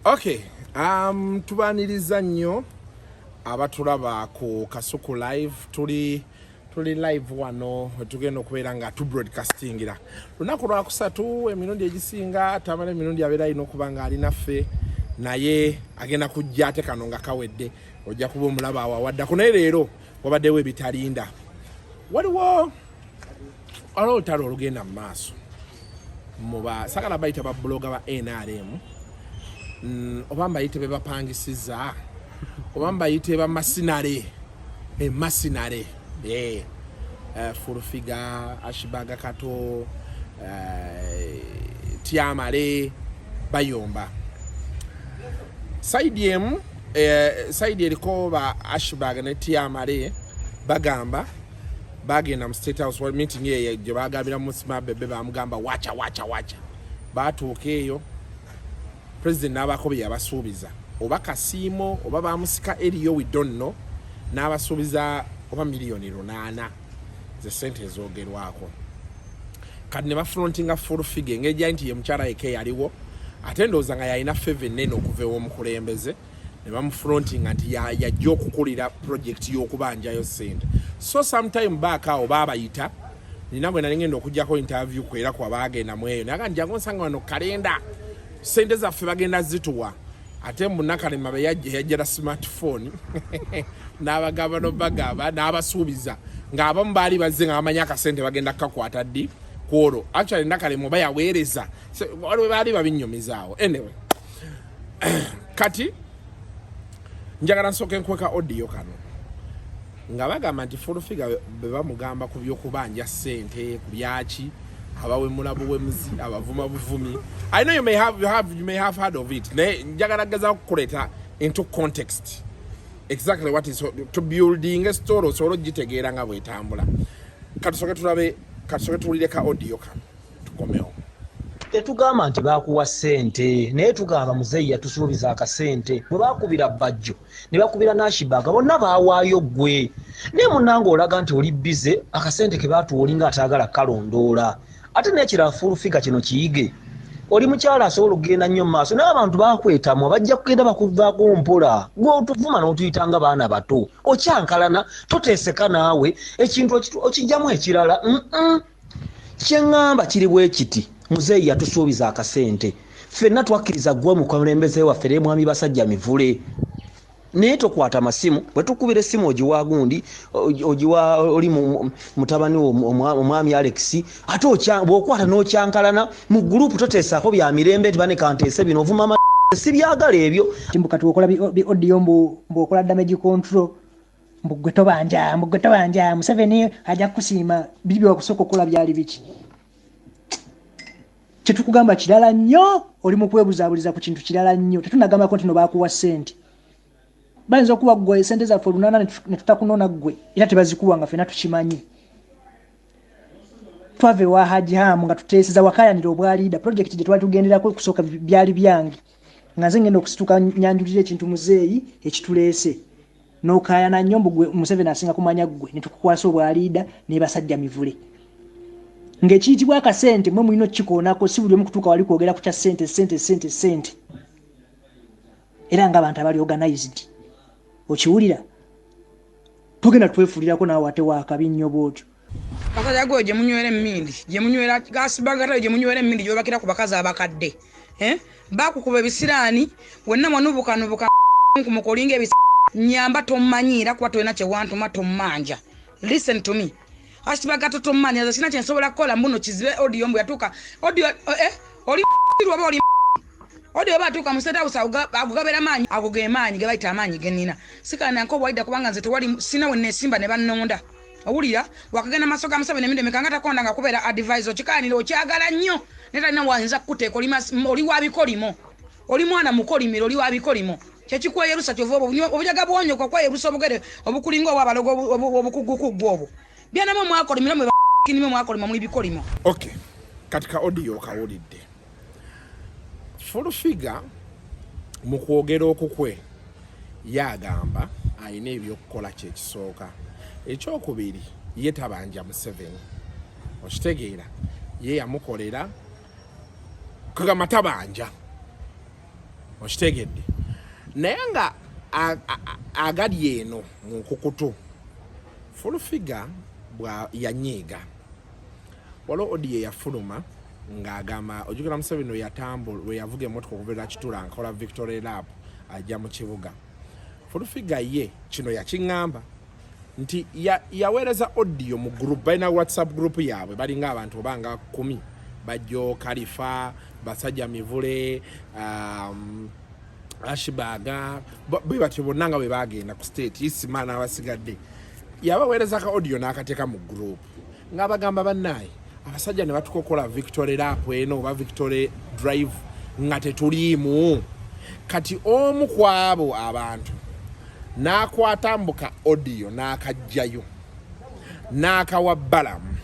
Okay, tubaniriza nnyo abatulaba ku Kasuku live tuli live wano tugenda okubeera nga tu broadcastingira lunaku lwa kusatu emirundi egisinga tamala emirundi abeera alina okuba nga ali naffe naye agenda kujja ate kano nga kawedde ojja kuba omulaba awawaddako naye leero wabaddewo ebitalinda waliwo olutalo olugenda mu maaso muba sagala bayita babloga ba NRM oba mbayite be bapangisiza oba mbayite ba masinare masinare Furufiga Ashibaga Kato Tiamale Bayomba Saidi eriko ba Ashibaga ne Tiamale bagamba bagenda mu State House meeting ye gye bagabira musima bebe bamugamba wacha batuuka eyo president n'abakobi yabasuubiza oba kasiimo oba bamusika eriyo we don't know n'abasuubiza oba miliyoni 8 ze sente ezogerwako kati ne bafrontinga Furufiga engeri nti ye mukyala eke yaliwo ate ndowooza nga yalina feve nnene okuva ew'omukulembeze ne bamufrontinga nti yajja okukulira project y'okubanjayo sente so sometime back awo baabayita nina bwe nali ngenda okugjako interview kwera kwa baagenda mu eyo naye nga njangu nsanga wano kalenda sente zaffe bagenda zituwa ate munakalema be yajjera smartphone n'abagamba n'obagamba n'abasuubiza ng'abamu baali bazze nga bamanyi akasente bagenda kukakwata ddi kwolwo actually nakalema oba yaweereza waliwe baali babinyumizaawo anyway kati njagala nsooke nkweka audio kano nga bagamba nti Furufiga be bamugamba ku by'okubanja ssente ku byaki abawemula buwemuzi abavuma buvumi. I know you may have heard of it. Njagala gaza kukuleta into context exactly what is to building a story so gitegeera nga bwetambula. Katusoke tulireka audio kan tukomeo. Tetugamba nti bakuwa ssente naye tugamba muzeeyi yatusuubiza akasente bwe bakubira bajjo ne bakubira Nashibaga bonna baawaayo gwe naye munnange olaga nti oli bize akasente ke baatuwa olinga ataagala kalondoola ate n'ekirala Furufiga kino kiyige oli mukyala asobola okugenda nnyo mu maaso naye abantu bakwetamu bajja kugenda bakuvaako mpola gwe otuvuma n'otuyitanga baana bato okyankalana toteeseka naawe ekintu okijjamu ekirala kye ŋŋamba kiri bwe kiti muzeeyi yatusuubiza akasente ffenna twakkiriza gwe mu kulembeze waffe ne mwami Basajja Mivule naye tokwata masimu bwe tukubira essimu ogiwa gundi ogiwa oli mutabani omwami Alex ate bw'okwata n'okyankalana mu gurupu toteesako bya mirembe nti bane kanteese bino ovuma si byagala ebyo kati okola bi audio mbw'okola damage control mbugwe tobanja Museveni ajja kusiima bibyo wakusooka okukola byali biki kyetukugamba kirala nnyo oli mu kwebuzaabuliza ku kintu kirala nnyo tetunagambako nti no baakuwa ssente bayinza okuba gwe sente zaffe olunaana ne tutakunona gwe era tebazikuwa nga ffenna tukimanyi twava ewa Haji Hamu nga tuteeseza wakayanira obwaliida project gye twali tugenderako kusooka byali byange nga nze ngenda okusituka nyanjulira ekintu muzeeyi ekituleese n'okayana nnyo mbugwe Museveni asinga kumanya gwe ne tukukwasa obwaliida ne Basajja Mivule ng'ekiyitibwa akasente mwe mulina okukikoonako si buli omu kutuuka wali kwogera ku kya sente era ng'abantu abali organized okiwulira tugenda twefuulirako naawe ate waakabi nnyo bwotyo bakazi gwe gye munywera emmindi gye munywera gasibagatayo gye munywera emmindi gyobakira ku bakazi abakadde bakukuba ebisiraani wenna mwanubukanubuka kumukolinga nyamba tommanyiira kuba tolina kyewantuma tommanja listen to me Asibagato tommanya aza sina kyensobola kukola mbuno kizibe audio mbu yatuuka audio oli oba oli audio batuuka mu State House agugabera maanyi aguge maanyi ge bayita amaanyi genina sikana nko bwaida kubanga nze tewali sina we nesimba ne bannonda owulira wakagenda maso ga Museveni eminde mikanga takonda nga kubeera advisor kikanira okyagala nnyo netalina wanza kukuteeka oli wabikolimo oli mwana mukolimiro oli wabikolimo kyekikweyerusa kyova obujaga bwonyoko kweyerusa obugere obukulinga obwabalogo obukugukugu obwo byanamo mwakolimiro mwe kinime mwakolimo muli bikolimo okay katika audio kawulidde Furufiga mu kwogera okukwe yagamba ayina ebyokukola kyekisooka ekyokubiri ye tabanja Museveni okitegeera ye yamukolera kagamba tabanja okitegedde naye nga agali eno mu nkukutu full figure bwa yanyiiga waliwo odiyo yafuluma ng'agamba ojjukira Museveni we yatambula we yavuga emmotoka okubeera Kitula nkola Victoria Lab ajja mu kibuga full figure ye kino yakiŋŋamba nti yaweereza odiyo mu group balina WhatsApp group yaabwe balinga abantu obanga 10 bajjo Kalifa basajja Mivule Ashibaga bwe batyo bonna nga bwe bagenda ku state Isima n'abasigadde yabaweereza ka audio n'akateeka mu group nga bagamba bannaye abasajja ne batukokola Victoria Lap eno oba Victoria Drive nga tetuliimu kati omu kwabo abantu n'akwatambuka audio n'akajjayo n'akawa Balamu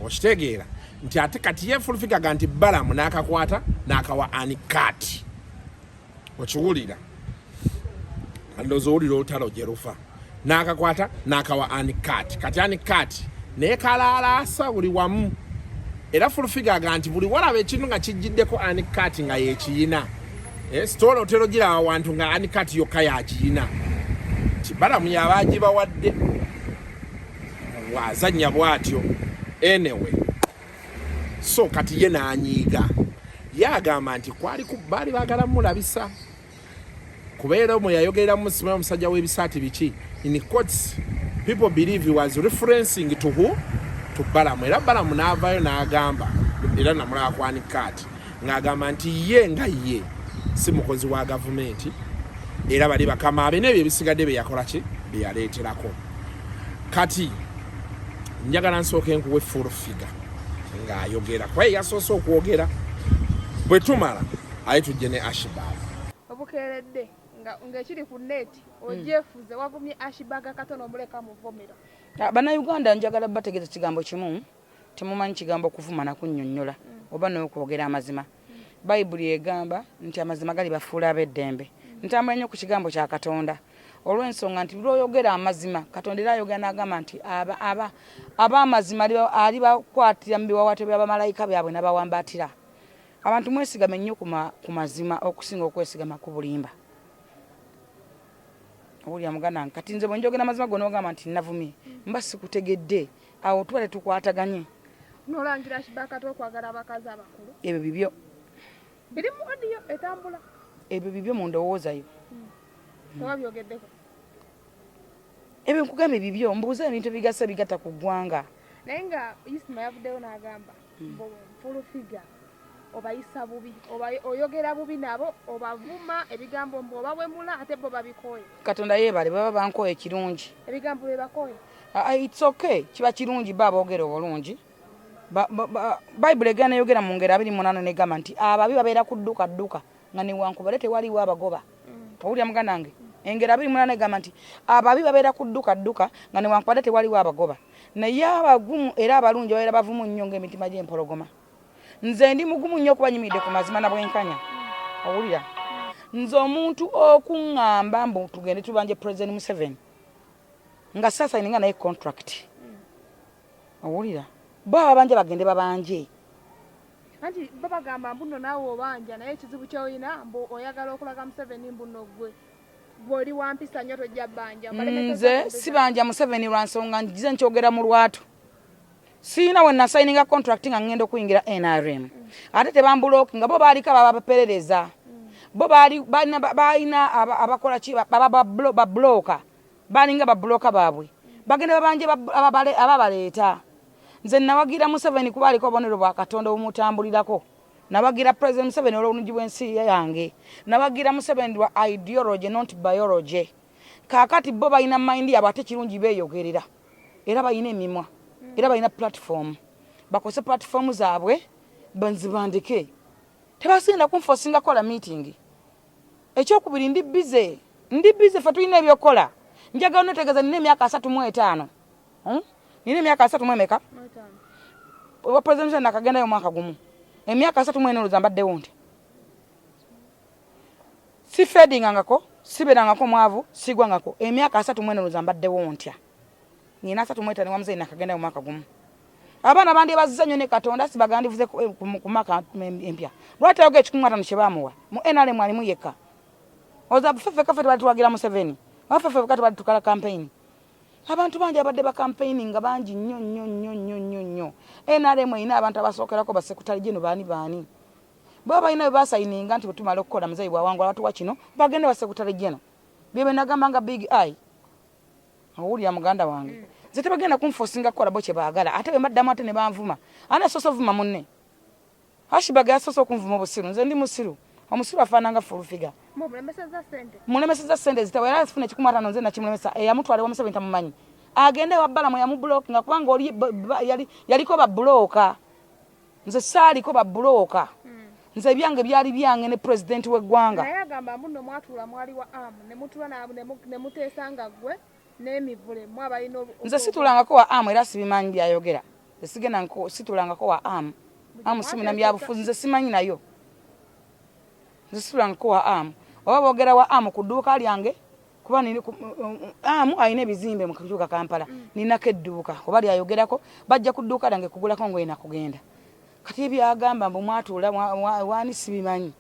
okitegeera nti ate kati ye full figure nti Balamu n'akakwata n'akawa Anikat okiwulira ndowooza owulira olutalo gye lufa n'akakwata n'akawa Anikat kati Anikat naye kalaalaasa buli wamu era full figure nti buli walaba ekintu nga kijjiddeko Anikat nga yekiyina sitoola otero giraba wantu nga Anikat yokka yakiyina nti Balamu yaba agibawadde wazannya bw'atyo anyway so kati ye n'anyiiga yagamba nti baali baagala mulabisa kubeera omwe yayogerera mu Musima omusajja w'ebisaati biki in quotes people believe he was referencing to who to Balamu era Balamu n'avaayo n'agamba era namulaba ku Anikat ng'agamba nti ye nga ye si mukozi wa gavumenti era bali bakama abe n'ebyo ebisigadde bye yakola ki bye yaleeterako kati njagala nsooke nkuwe full figure ng'ayogera kwaye yasoose okwogera bwe tumala aye tujje ne Ashibag obukeeredde ng'ekiri ku neti ojeefuze wavumye Ashibag katono omuleka muvomero bannayuganda njagala bategeeza kigambo kimu temumanyi kigambo kuvuma nakunnyonnyola oba n'okwogera amazima bayibuli egamba nti amazima gali bafuula ab'eddembe ntambula nnyo ku kigambo kya Katonda olw'ensonga nti lw'oyogera amazima Katonda era ayogera n'agamba nti ab'amazima alibakwatira mu biwawaatiro by'abamalayika byabwe n'abawambaatira abantu mwesigame nnyo ku mazima okusinga okwesigama ku bulimba owulira muganda kati nze bwe njogera amazima gonna ogamba nti navumye mba sikutegedde awo tuba tetukwataganye nolangira Ashibag kati okwagala abakazi abakulu ebyo bibyo biri mu audio etambula ebyo bibyo mu ndowoozayo tewabyogeddeko ebyo nkugamba ebibyo mbuuza ebintu bigasa bigatta ku ggwanga naye nga Isima yavuddeyo n'agamba full figure obayisa bubi oyogera bubi nabo obavuma ebigambo mbu obawemula ate bo babikoye Katonda yeebale baba bankoye kirungi ebigambo bye bakoye it's okay kiba kirungi baba ogera obulungi bayibuli egana yogera mu ngero 28 negamba nti ababi babeera ku dduka nga newankubadde tewaliwo abagoba owulira muganda wange engero 28 egamba nti ababi babeera ku dduka nga newankubadde tewaliwo abagoba naye abagumu era abalungi babeera bavumu nnyo ng'emitima gy'empologoma nze ndi mugumu nnyo okubanyumidde ku mazima na bwenkanya owulira nze omuntu okuŋŋamba mbu tugende tubanje President Museveni nga saasayininga naye contract owulira bo ababanje bagende babanje anti babagamba mbuno naawe obanja naye ekizibu kyoyina mbu oyagala okulaga Museveni mbuno gwe gw'oli wampisa nnyo tojja bbanja nze sibanja Museveni lwansonga njize nkyogera mu lwatu siina we nasayininga contract nga ngenda okuyingira NRM ate tebambuloki nga bo baaliko ababaperereza bo balina abakola ki babloka balinga babloka baabwe bagende babanje ababaleeta nze nawagira Museveni kuba aliko obubonero bwa Katonda obumutambulirako nawagira President Museveni olw'obulungi bw'ensi yange nawagira Museveni lwa ideology not biology kaakati bo balina mind yabwe ate kirungi beeyogerera era balina emimwa era balina platform bakose platform zaabwe banzibandike tebasinda kunfosinga kola meeting ekyokubiri ndi busy fe tulina ebyokola njagala notegeeza nina emyaka 35 nina emyaka 3 emeka oba President nakagendayo mwaka gumu emyaka 3 oluza mbaddewo nti si fedingangako siberangako mwavu sigwangako emyaka 3 oluza mbaddewo ntya nina 35 wa Museveni nakagendayo mwaka gumu Abaana bandi bazanyo ne Katonda sibagandivuze ku maka empya. Lwata yoge chikumata nishebamuwa. Mu NRM ali muyeka. Oza bufefe kafe twatwagira mu 7. Bafefe kati batukala campaign. Abantu banje abadde ba campaigning nga bangi nnyo. NRM ina abantu abasokerako ba secretary gino bani. Baba ina basayininga nti butumala okukola muzeyi bwa wangu watu wakino bagende ba secretary gino. Bibe nagamba nga big eye. Awuli ya muganda wange. Zete bagenda kumforcinga kola boche baagala ate we maddamu ate ne banvuma ana soso vuma munne Ashibaga soso kumvuma obusiru nze ndi musiru omusiru afananga full figure mulemeseza sente zitawera afuna chikumata nonze na chimulemesa yamutwale wa musebe ntamumanyi agende wabbala mu yamublock nga kubanga oli yaliko ba bloka nze sali ko ba bloka nze byange byali byange ne president w'eggwanga naye agamba muno mwatula mwali wa ne mutula ne mutesanga gwe nemivule mwaba ino nze situlangako wa era sibimanyi byayogera esigena nko situlangako wa simu na byabufuzi nze simanyi nayo nze situlangako wa oba boogera wa ku dduuka lyange kuba nini ayina ebizimbe mu kibuga Kampala ninako edduuka oba lyayogerako bajja ku dduuka lyange kugulako ngoye nakugenda kati ebyagamba mbu mwatuula wani sibimanyi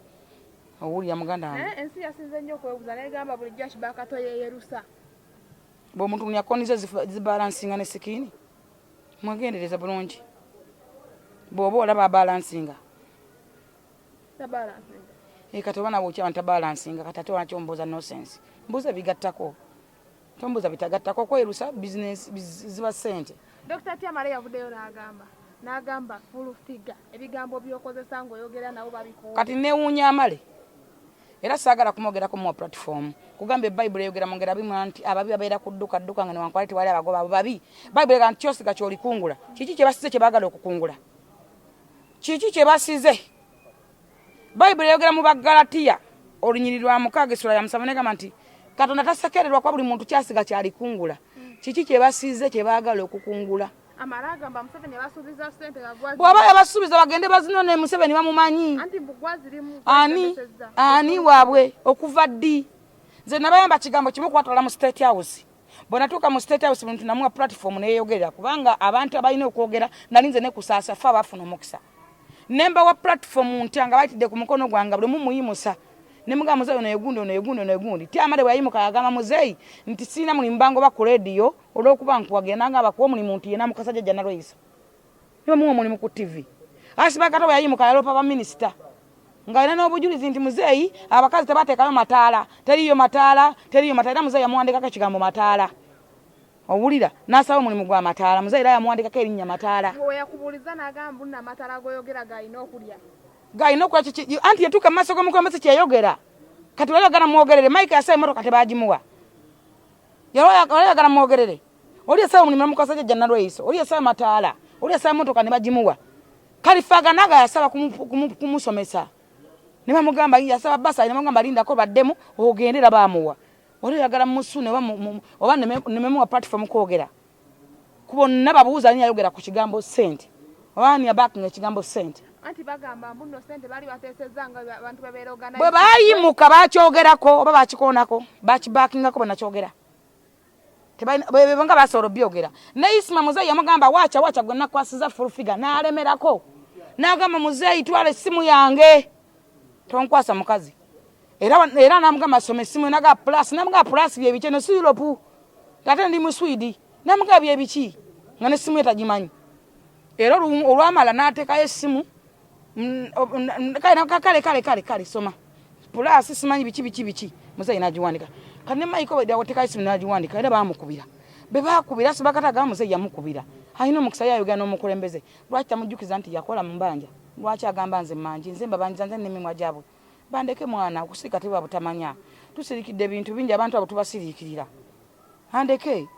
owulira muganda wange ensi yasinze nnyo okwebuuza naye gamba bulijjo akibakatoye yerusa bw'omuntu munyakonize zibalansinga ne sikini mwagendereza bulungi bw'oba olaba balansinga kati oba nabwe okyaba ntabalansinga kati ate wanakyo mbuuza nonsense mbuuza bigattako tombuuza bitagattako kwerusa bizinesi ziba ssente Dr. Tyamale yavuddeyo n'agamba full figure ebigambo by'okozesa ng'oyogera nabo babikuwa kati neewuunya amale era saagala kumwogerako mu platform kugamba Bible yogera mongera bimanti ababi abaira kudduka nga ne wankwaliti wali abagoba abo babi Bible ganti kyosiga kyolikungula kiki kye basize kye baagala okukungula kiki kye basize Bible yogera mu Bagalatiya olunyirirwa mukaaga essula ya 7 negamba nti Katonda tasekererwa kwa buli muntu kyasiga kyalikungula kiki kye basize kye baagala okukungula amaragamba Museveni basubiza sente gagwazi bwaba yabasubiza bagende bazinone Museveni bamumanyi anti bugwazi limu ani wabwe okuva ddi nze nabayamba kigambo kimu kwatwala mu State House bonatuuka mu State House muntu namuwa platform neyogerera kubanga abantu abalina okwogera nalinze ne kusaasa fa bafuna omukisa nemba wa platform ntanga bayitidde ku mukono gwange buli mumuyimusa nemuga muzeyi onegundi Tyamale bwayimuka yagamba muzeyi nti sina muli mbango ba ku radio olwokuba nkuwagenda nga bakuwa muli muntu yena mukasajja jana Loisa niba muwa muli ku TV Asibakato bwayimuka yalopa ba minister nga ina n'obujulizi nti muzeyi abakazi tebateekayo mataala teriyo mataala muzeyi yamuwandikako ekigambo mataala owulira n'asaba omulimu gwa mataala muzeyi era yamuwandikako erinnya mataala yakubuuliza n'agamba nna mataala goyogera gayina okulya anti yetuuka mu maaso g'omukulembeze kyeyayogera kati walyagala mwogerere Mike yasaba emmotoka tebagimuwa walyagala mwogerere oli yasaba omulimu namukasajja jana Loisa oli yasaba mataala oli yasaba emmotoka ne bagimuwa Kalifaga naga yasaba kumusomesa ne bamugamba yasaba basa ne bamugamba lindako baddemu ogendera bamuwa oli yagala musune oba ne platform kwogera kubonna babuuza ni yayogera ku kigambo sente oba ni abacking ekigambo sente anti bagamba mbuno sente bali bateseza nga abantu babeera organize bwe bayimuka bakyogerako oba bakikonako bakibackingako banakyogera bwe nga basobola byogera ne Isma muzeyi yamugamba wacha gwe nakwasiza full figure n'alemerako n'agamba muzeyi twale essimu yange tonkwasa mukazi era namugamba asome essimu naga plus byebiki ne Europe ate ndi mu Sweden namugamba byebiki nga n'essimu etagimanyi era olwamala n'ateekayo essimu kale soma plus simanyi biki muzeyi n'agiwandika kane Michael bwe dawoteekayo essimu n'agiwandika era baamukubira be baakubira Sibakata agamba muzeyi yamukubira alina omukisa yayogera n'omukulembeze lwaki tamujjukiza nti yakola mu mbanja lwaki agamba nze manji nze mbabanjiza nze n'emimwa gyabwe bandeke mwana okusirika tebwa butamanya tusirikidde ebintu bingi abantu abo tubasiriikirira andeke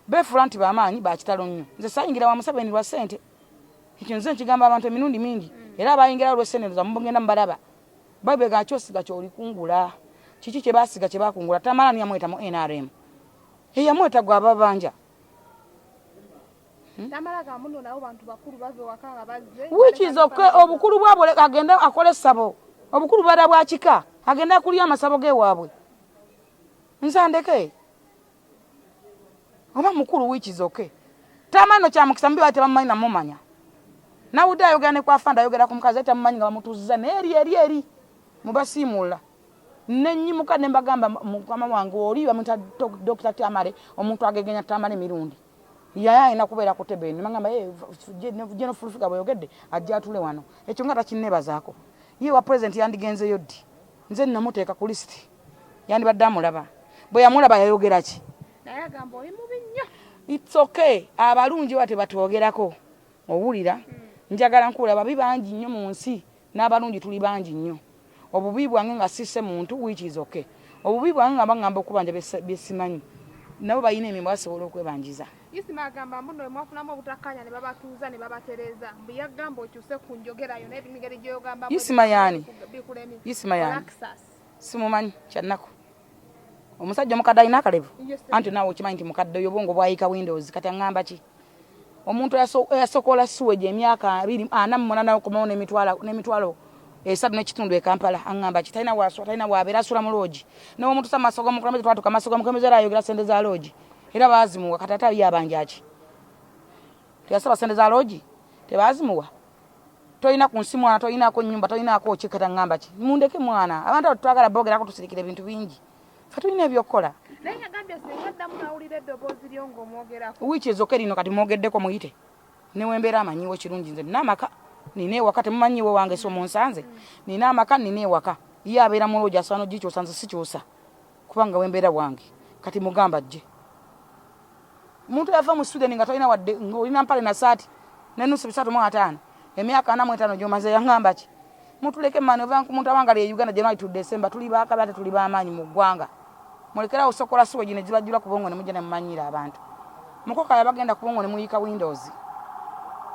beefula nti bamaanyi bakitalo nnyo nze sayingira wa Museveni lwa ssente ekyo nze nkigamba abantu emirundi mingi era abayingira lw'essente za mubugenda mubalaba Bible ga kyosiga kyolikungula kiki kye basiga kye bakungula Tamala ni yamweta mu NRM yamweta gwa babanja Tamala ga muno nabo bantu bakulu bave wakanga bazze which is okay obukulu bwabo agenda akole sabo obukulu bada bwa kika agenda kulya amasabo ge waabwe nzandeke oba mukulu which is okay Tamano kya mukisa mbi bate bamanyi namumanya. Na uda ayogera ne kwa fanda ayogera ku mukazi ate mumanyi nga bamutuziza eri mubasimula. Nenyimuka ne mbagamba mukama wange oli bamuta Dr. Tamale omuntu agegenya Tamale mirundi. Yaya ina kubeera ku tebeni mangamba jeno fulufika boyogedde ajja atule wano. Ekyo ngata kineba zaako. Ye wa president yandigenze yoddi. Nze namuteeka ku list. Yani baddamu laba. Bwe yamulaba yayogera ki? Naye agamba oli mubi nnyo. It's okay. Abalungi bate batwogerako. Owulira? Njagala nkula babi bangi nnyo mu nsi n'abalungi tuli bangi nnyo. Obubi bwange nga sisse muntu which is okay. Obubi bwange nga bangamba okubanja besimanyi. Nabo bayina emimba basobola okwebanjiza. Isima agamba mbuno mwafunamu obutakanya ne babatuuza ne babatereza. Mbu yagamba okyuse ku njogerayo n'ebimigeri gy'ogamba. Isima yani. Isima yani. Simumanyi kyannako. Omusajja omukadde alina akalevu. Anti naawe okimanyi nti mukadde oyo bongo bwayika Windows kati angamba ki? Omuntu yasokola suweje emyaka 248 okumawo n'emitwalo esatu n'ekitundu e Kampala angamba ki talina waswa talina wabeera asula mu loogi nawo omuntu samasogo mukulembeze twatuka masogo mukulembeze ayogera sente za loogi era baazimuwa kati ate yabanja ki tuyasaba sente za loogi tebaazimuwa toyina ku nsi mwana toyinako nnyumba toyinako kikata ngamba ki mundeke mwana abantu twagala bogerako tusirikire bintu bingi fe tulina ebyokukola naye yagambye singa ddamu nawulira eddoboozi lyo ng'omwogerako wiiki ezoka lino kati mwogeddeko muyite newembeera amanyiwo ekirungi nze nina amaka nina ewaka temumanyiwo wange so munsanze nina amaka nina ewaka ye abeera muloogi asaana ogikyusa nze sikyusa kubanga wembeera wange kati mugamba jje omuntu yava mu Sweden nga tolina wadde ng'olina mpale na saati n'ennusu 3.5 emyaka 45 gy'omaze yangamba ki mutuleke mani ova muntu awangali e Uganda January to December tuli baakabi ate tuli b'amaanyi mu ggwanga mulekerawo sokola suweji ne gibajjula ku bongo ne mujja ne mumanyira abantu mukoka yabagenda ku bongo ne muyika Windows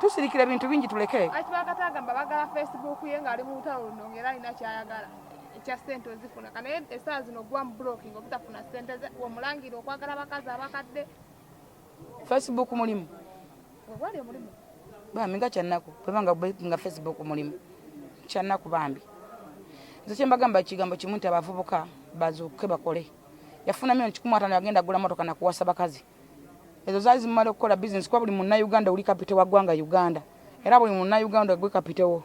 tusirikira ebintu bingi tuleke akibakata agamba bagala Facebook ye ng'ali mu lutalo luno ng'era alina kyayagala ekya ssente ozifuna kanaye essaawa zino gwa mu blocking obutafuna ssente omulangira okwagala abakazi abakadde Facebook mulimu wali omulimu bambi nga kyannako bwebanga nga Facebook mulimu kyannako bambi nze kyembagamba ekigambo kimu nti abavubuka bazuuke bakole yafuna $150 yagenda agula motoka nakuwasa bakazi ezo zaali zimala okukola business kuba buli munnayuganda oli kapite wa ggwanga Uganda era buli munnayuganda gwe kapitewo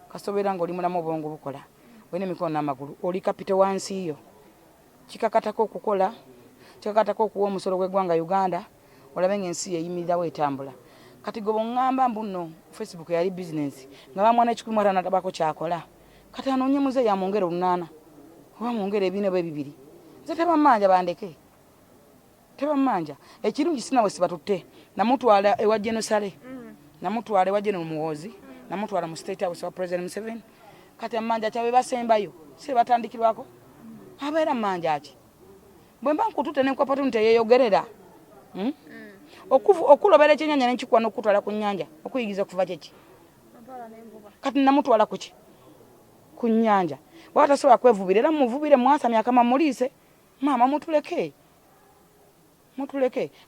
kasobeera ng'oli mulamu obwongo bukola olina emikono n'amagulu oli kapite wa nsi yo kikakatako okukola kikakatako okuwa omusolo gw'eggwanga Uganda olabe ng'ensi yeeyimirirawo etambula kati gwe bw'ŋŋamba mbuno Facebook yali business nga bamwana $150 tabako kyakola kati anoonye muze yamwongera 8 oba mwongera 4 oba 2 nze tebamanja bandeke tebamanja ekirungi sinawe sibatutte namutwala ewa Genosale namutwala ewa General Muhoozi namutwala mu State House wa President Museveni kati amanja kyabe basembayo si batandikirwako abeera manja ki bwe mba nkututte ne nkwapo tunte yeyogerera okulobera ekyenyanja n'ekikwana okutwala ku nnyanja okuyigiza kuva kyeki kati namutwala kuki ku nnyanja bwaba tasobola kwevubira era muvubire mwasamya akama muliise maama mutuleke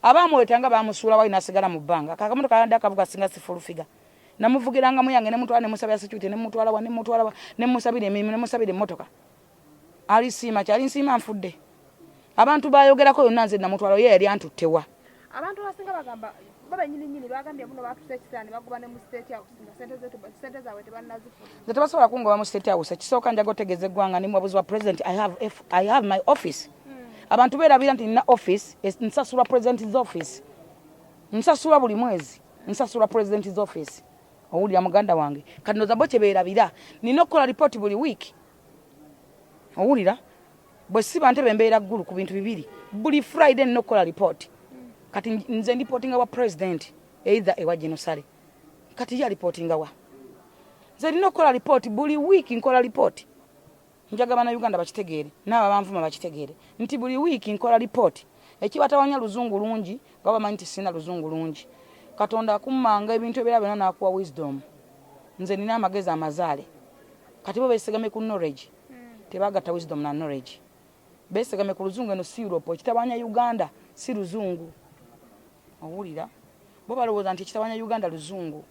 abamwetanga bamusuula wali nasigala mu bbanga kakamotoka yadde akavuga singa sifulufiga namuvugiranga muyange nemutwala nemusabira security nemutwala nemusabira emirimu nemusabira emmotoka alisiima kyali nsiima nfudde abantu bayogerako yonna nze namutwala ye yali antuttewa abantu abasinga bagamba baba nyini bagambye muno batuse ekisani baguba ne mu State House nga sente zaabwe tebannazifuna nze tebasobola kungoba mu State House ekisooka njaga otegeeza eggwanga ne muwabuzi wa president I have my office abantu beerabira nti nina office nsasula president's office nsasula buli mwezi nsasula president's office owulira muganda wange kati nozabo kye beerabira nina okukola report buli week owulira bwe siba ntebe mbeera ggulu ku bintu bibiri buli Friday nina okukola report kati nze reportinga wa president either ewa Genosale kati ya reportinga wa nze nina okukola report buli week nkola report njagaba na Uganda bakitegeere n'aba banvuma bakitegeere nti buli week nkola report ekibatawanya luzungu lungi nga bamanyi nti sina luzungu lungi Katonda akummanga ebintu ebirala byonna n'akuwa wisdom nze nina amagezi amazaale kati bo beesigame ku knowledge tebagatta wisdom na knowledge beesigame ku luzungu eno si Europe ekitabanya Uganda si luzungu owulira bo balowooza nti ekitabanya Uganda luzungu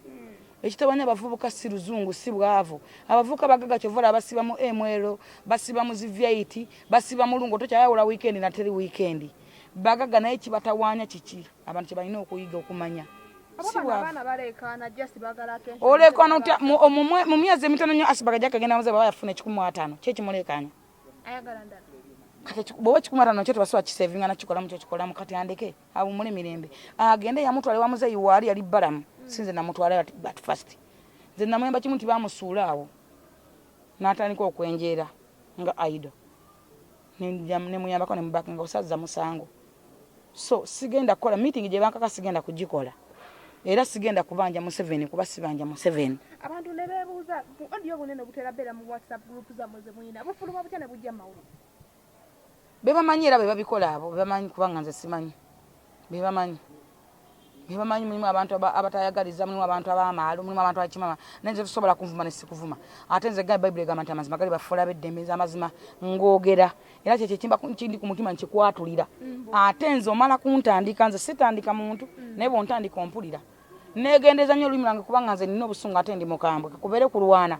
ekitabanya abavubuka si luzungu si bwavu abavubuka bagaga kyovola abasiba mu ML basiba mu Z8 basiba mu lungo tokyayawula weekend na teri weekend bagaga naye kibatawanya kiki abantu kye balina okuyiga okumanya abaana balekana just bagala attention olekana otya mu myezi emitono nnyo Ashibaga jakagenda muze baba yafuna 15 kye kimulekanya ayagala ndala kati bwo 15 kye tubaswa kisevinga na kikola mu kyo kikola mu kati andeke abo muli mirembe agende yamutwale wa muze yuwali yali balamu sinze namutwale at first nze namwemba kimu tibamusuula awo n'atandika okwenjera nga aido ne muyambako ne mubaka nga osaza musango so sigenda kukola meeting gye bankaka sigenda kugikola era sigenda kubanja mu 7 kuba sibanja mu 7 abantu ne bebuuza audio bunene butera bera mu WhatsApp group za muze muyina bufuluma butya ne bujja mawulu bebamanyira bebabikola abo bebamanyi kubanga nze simanyi bebamanyi mulimu abantu abatayagaliza mulimu abantu abamaalo mulimu abantu abakimama nenze tusobola kuvuma ne sikuvuma ate nze Bible egamba nti amazima gali bafuula beddembe amazima ngogera era kye kimba kindi ku mutima nkikwatulira ate nze omala kuntandika nze sitandika muntu naye bontandika ompulira negendeza nnyo olulimi lwange kubanga nze nina obusungu ate ndi mukambwe kakubere kulwana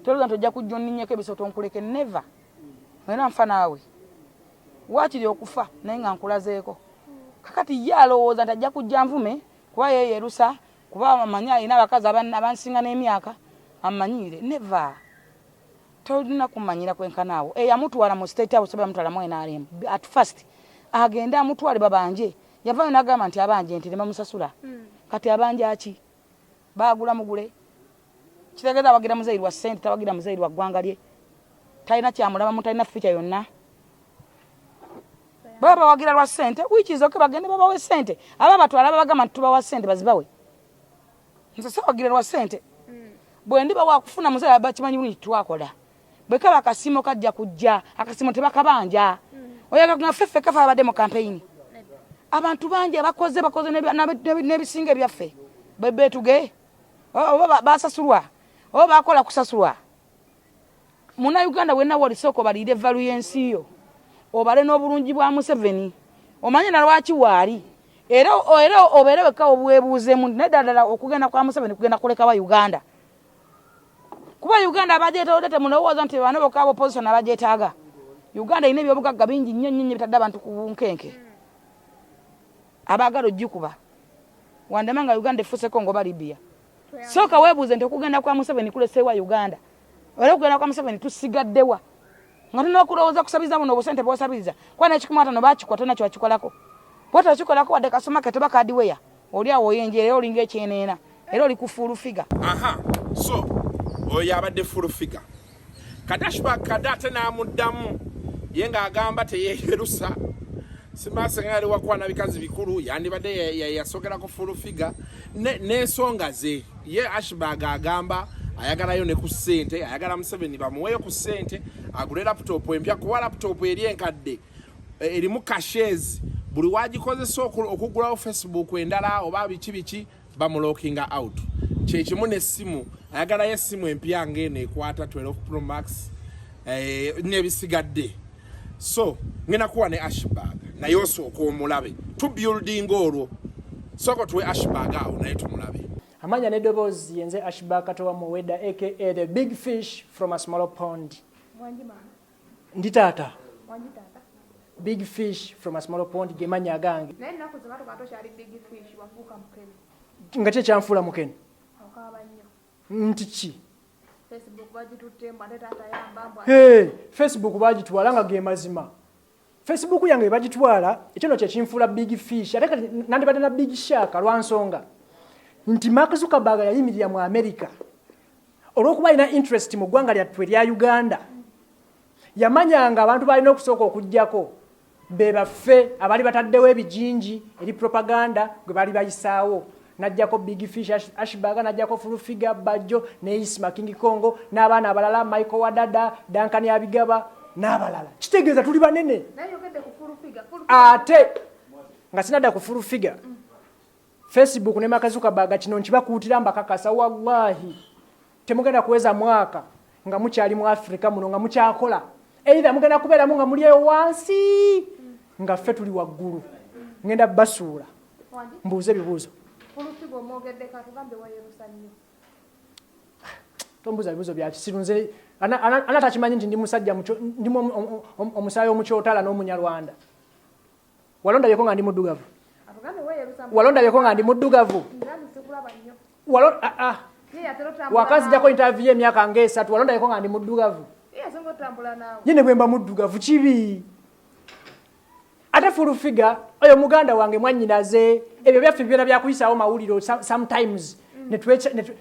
tolooza nti ojja kujja onninnyeko ebisoto nkuleke never era nfa naawe waakiri okufa naye nga nkulazeeko kakati ye alowooza nti ajja kujja nvume kuba yeyerusa kuba amanyi alina abakazi abansinga n'emyaka amanyire never tolina kumanyira kwenkanaawo eyamutwala mu state house bamutwala mu NRM at first agenda amutwale babanje yavayo n'agamba nti abanje nti tebamusasula kati abanje aki baagula mugule kitegeeza abagira muzairi wa ssente tabagira muzairi wa ggwanga lye talina kyamulaba mu talina feature yonna baba wagira lwa ssente which is okay bagende baba we ssente aba batwala bagamba nti tubawa ssente bazibawe nze sawa wagira lwa ssente bwe ndiba wakufuna muzairi abakimanyi buli twakola bwe kaba akasimo kajja kujja akasimo tebakabanja oyaga nga ffeffe kafa abadde mu campaign abantu banje bakoze n'ebisinga ebyaffe bebetuge oba basasulwa oba bakola kusasulwa muna Uganda wenna wali soko balire value yensi yo obale n'obulungi bwa Museveni omanye na lwaki waali era oberewe ka obwebuuzemu neddala okugenda kwa Museveni kugenda kuleka wa Uganda kuba Uganda abajeeta odete munowooza nti bano bokabo opposition abajeetaaga Uganda ine byobugagga bingi nnyo bitadde abantu ku bunkenke abagalo jikuba wandamanga Uganda efuse Kongo ba Libya soka webuuze nti okugenda kwa Museveni kulesewa Uganda era okugenda kwa Museveni tusigaddewa ngati okulowooza kusabiza muno obusente bw'osabiza kwana ekikumata no bakikwata nakyo akikolako bwata kikolako wadde kasoma kateba kadiweya oli awo oyenjere olinga ekyeneena era oli ku full figure aha so oyo abadde full figure Kadashba kadate n'amuddamu ye ng'agamba teyeerusa simasengali wakwana bikazi bikulu yandibadde yasogera ku full figure n'ensonga ze ye Ashbaga agamba ayagalayo ne ku ssente ayagala Museveni bamuweyo ku ssente agule laptop empya kuwa laptop eri enkadde erimu cashes buli wagikozesa okugulawo Facebook endala oba biki bamulookinga out kyekimu n'essimu ayagalayo essimu empya ng'eno ekwata 12 Pro Max n'ebisigadde so ngena kuwa ne Ashbaga naye osooka omulabe tubuilding olwo soko tuwe Ashbaga awo naye tumulabe amanya neddoboozi yenze Ashbaga Katowa Muweda aka the big fish from a small pond wanji mama ndi taata wanji tata big fish from a small pond gemanya gange naye nako zamato katosha ali big fish wafuka mukene nga kye kyanfuula mukene akaba nnyo nti ki Facebook bagitutemba ne tata yambambwa Facebook bagitwala nga ge mazima Facebook yange bagitwala ekyo kye kinfuula big fish ate kati nandibadde na big shark lwansonga nti Mark Zuckerberg yayimirira mu America olw'okuba alina interest mu ggwanga lyattu erya Uganda yamanyanga abantu balina okusooka okujjako be baffe abali bataddewo ebijinji eri propaganda gwe bali bayisaawo najjako big fish Ashbaga najjako full figure Bajjo ne Isma King Kongo n'abaana abalala Michael Wadada Duncan Abigaba n'abalala kitegeeza tuli banene naye ogende ku full figure ate nga sinadda ku full figure Facebook ne Mark Zuckerberg kino nkibakuutira mbakakasa wallahi temugenda kuweza mwaka nga mukyali mu Africa muno nga mukyakola either mugenda kubeeramu nga muli eyo wansi nga ffe tuli waggulu ngenda basuula mbuuze ebibuuzo full mogedde katugambe wayerusa nnyo tombuuza ebibuuzo bya kisiru nze anatakimanyi nti ndi musajja ndimu omusaayi omukyotala n'omunyarwanda walondabyeko nga ndi muddugavu atugambe wayerusa walondabyeko nga ndi muddugavu walo Ye atero tambula. wakazi jako interview emyaka ng'esatu walonda yako nga ndi muddugavu. Ye songo tambula nawe. Nyine bwe mba muddugavu kibi. Ate full figure oyo muganda wange mwannyinaze ebyo byaffe byona byakuyisaawo mawuliro sometimes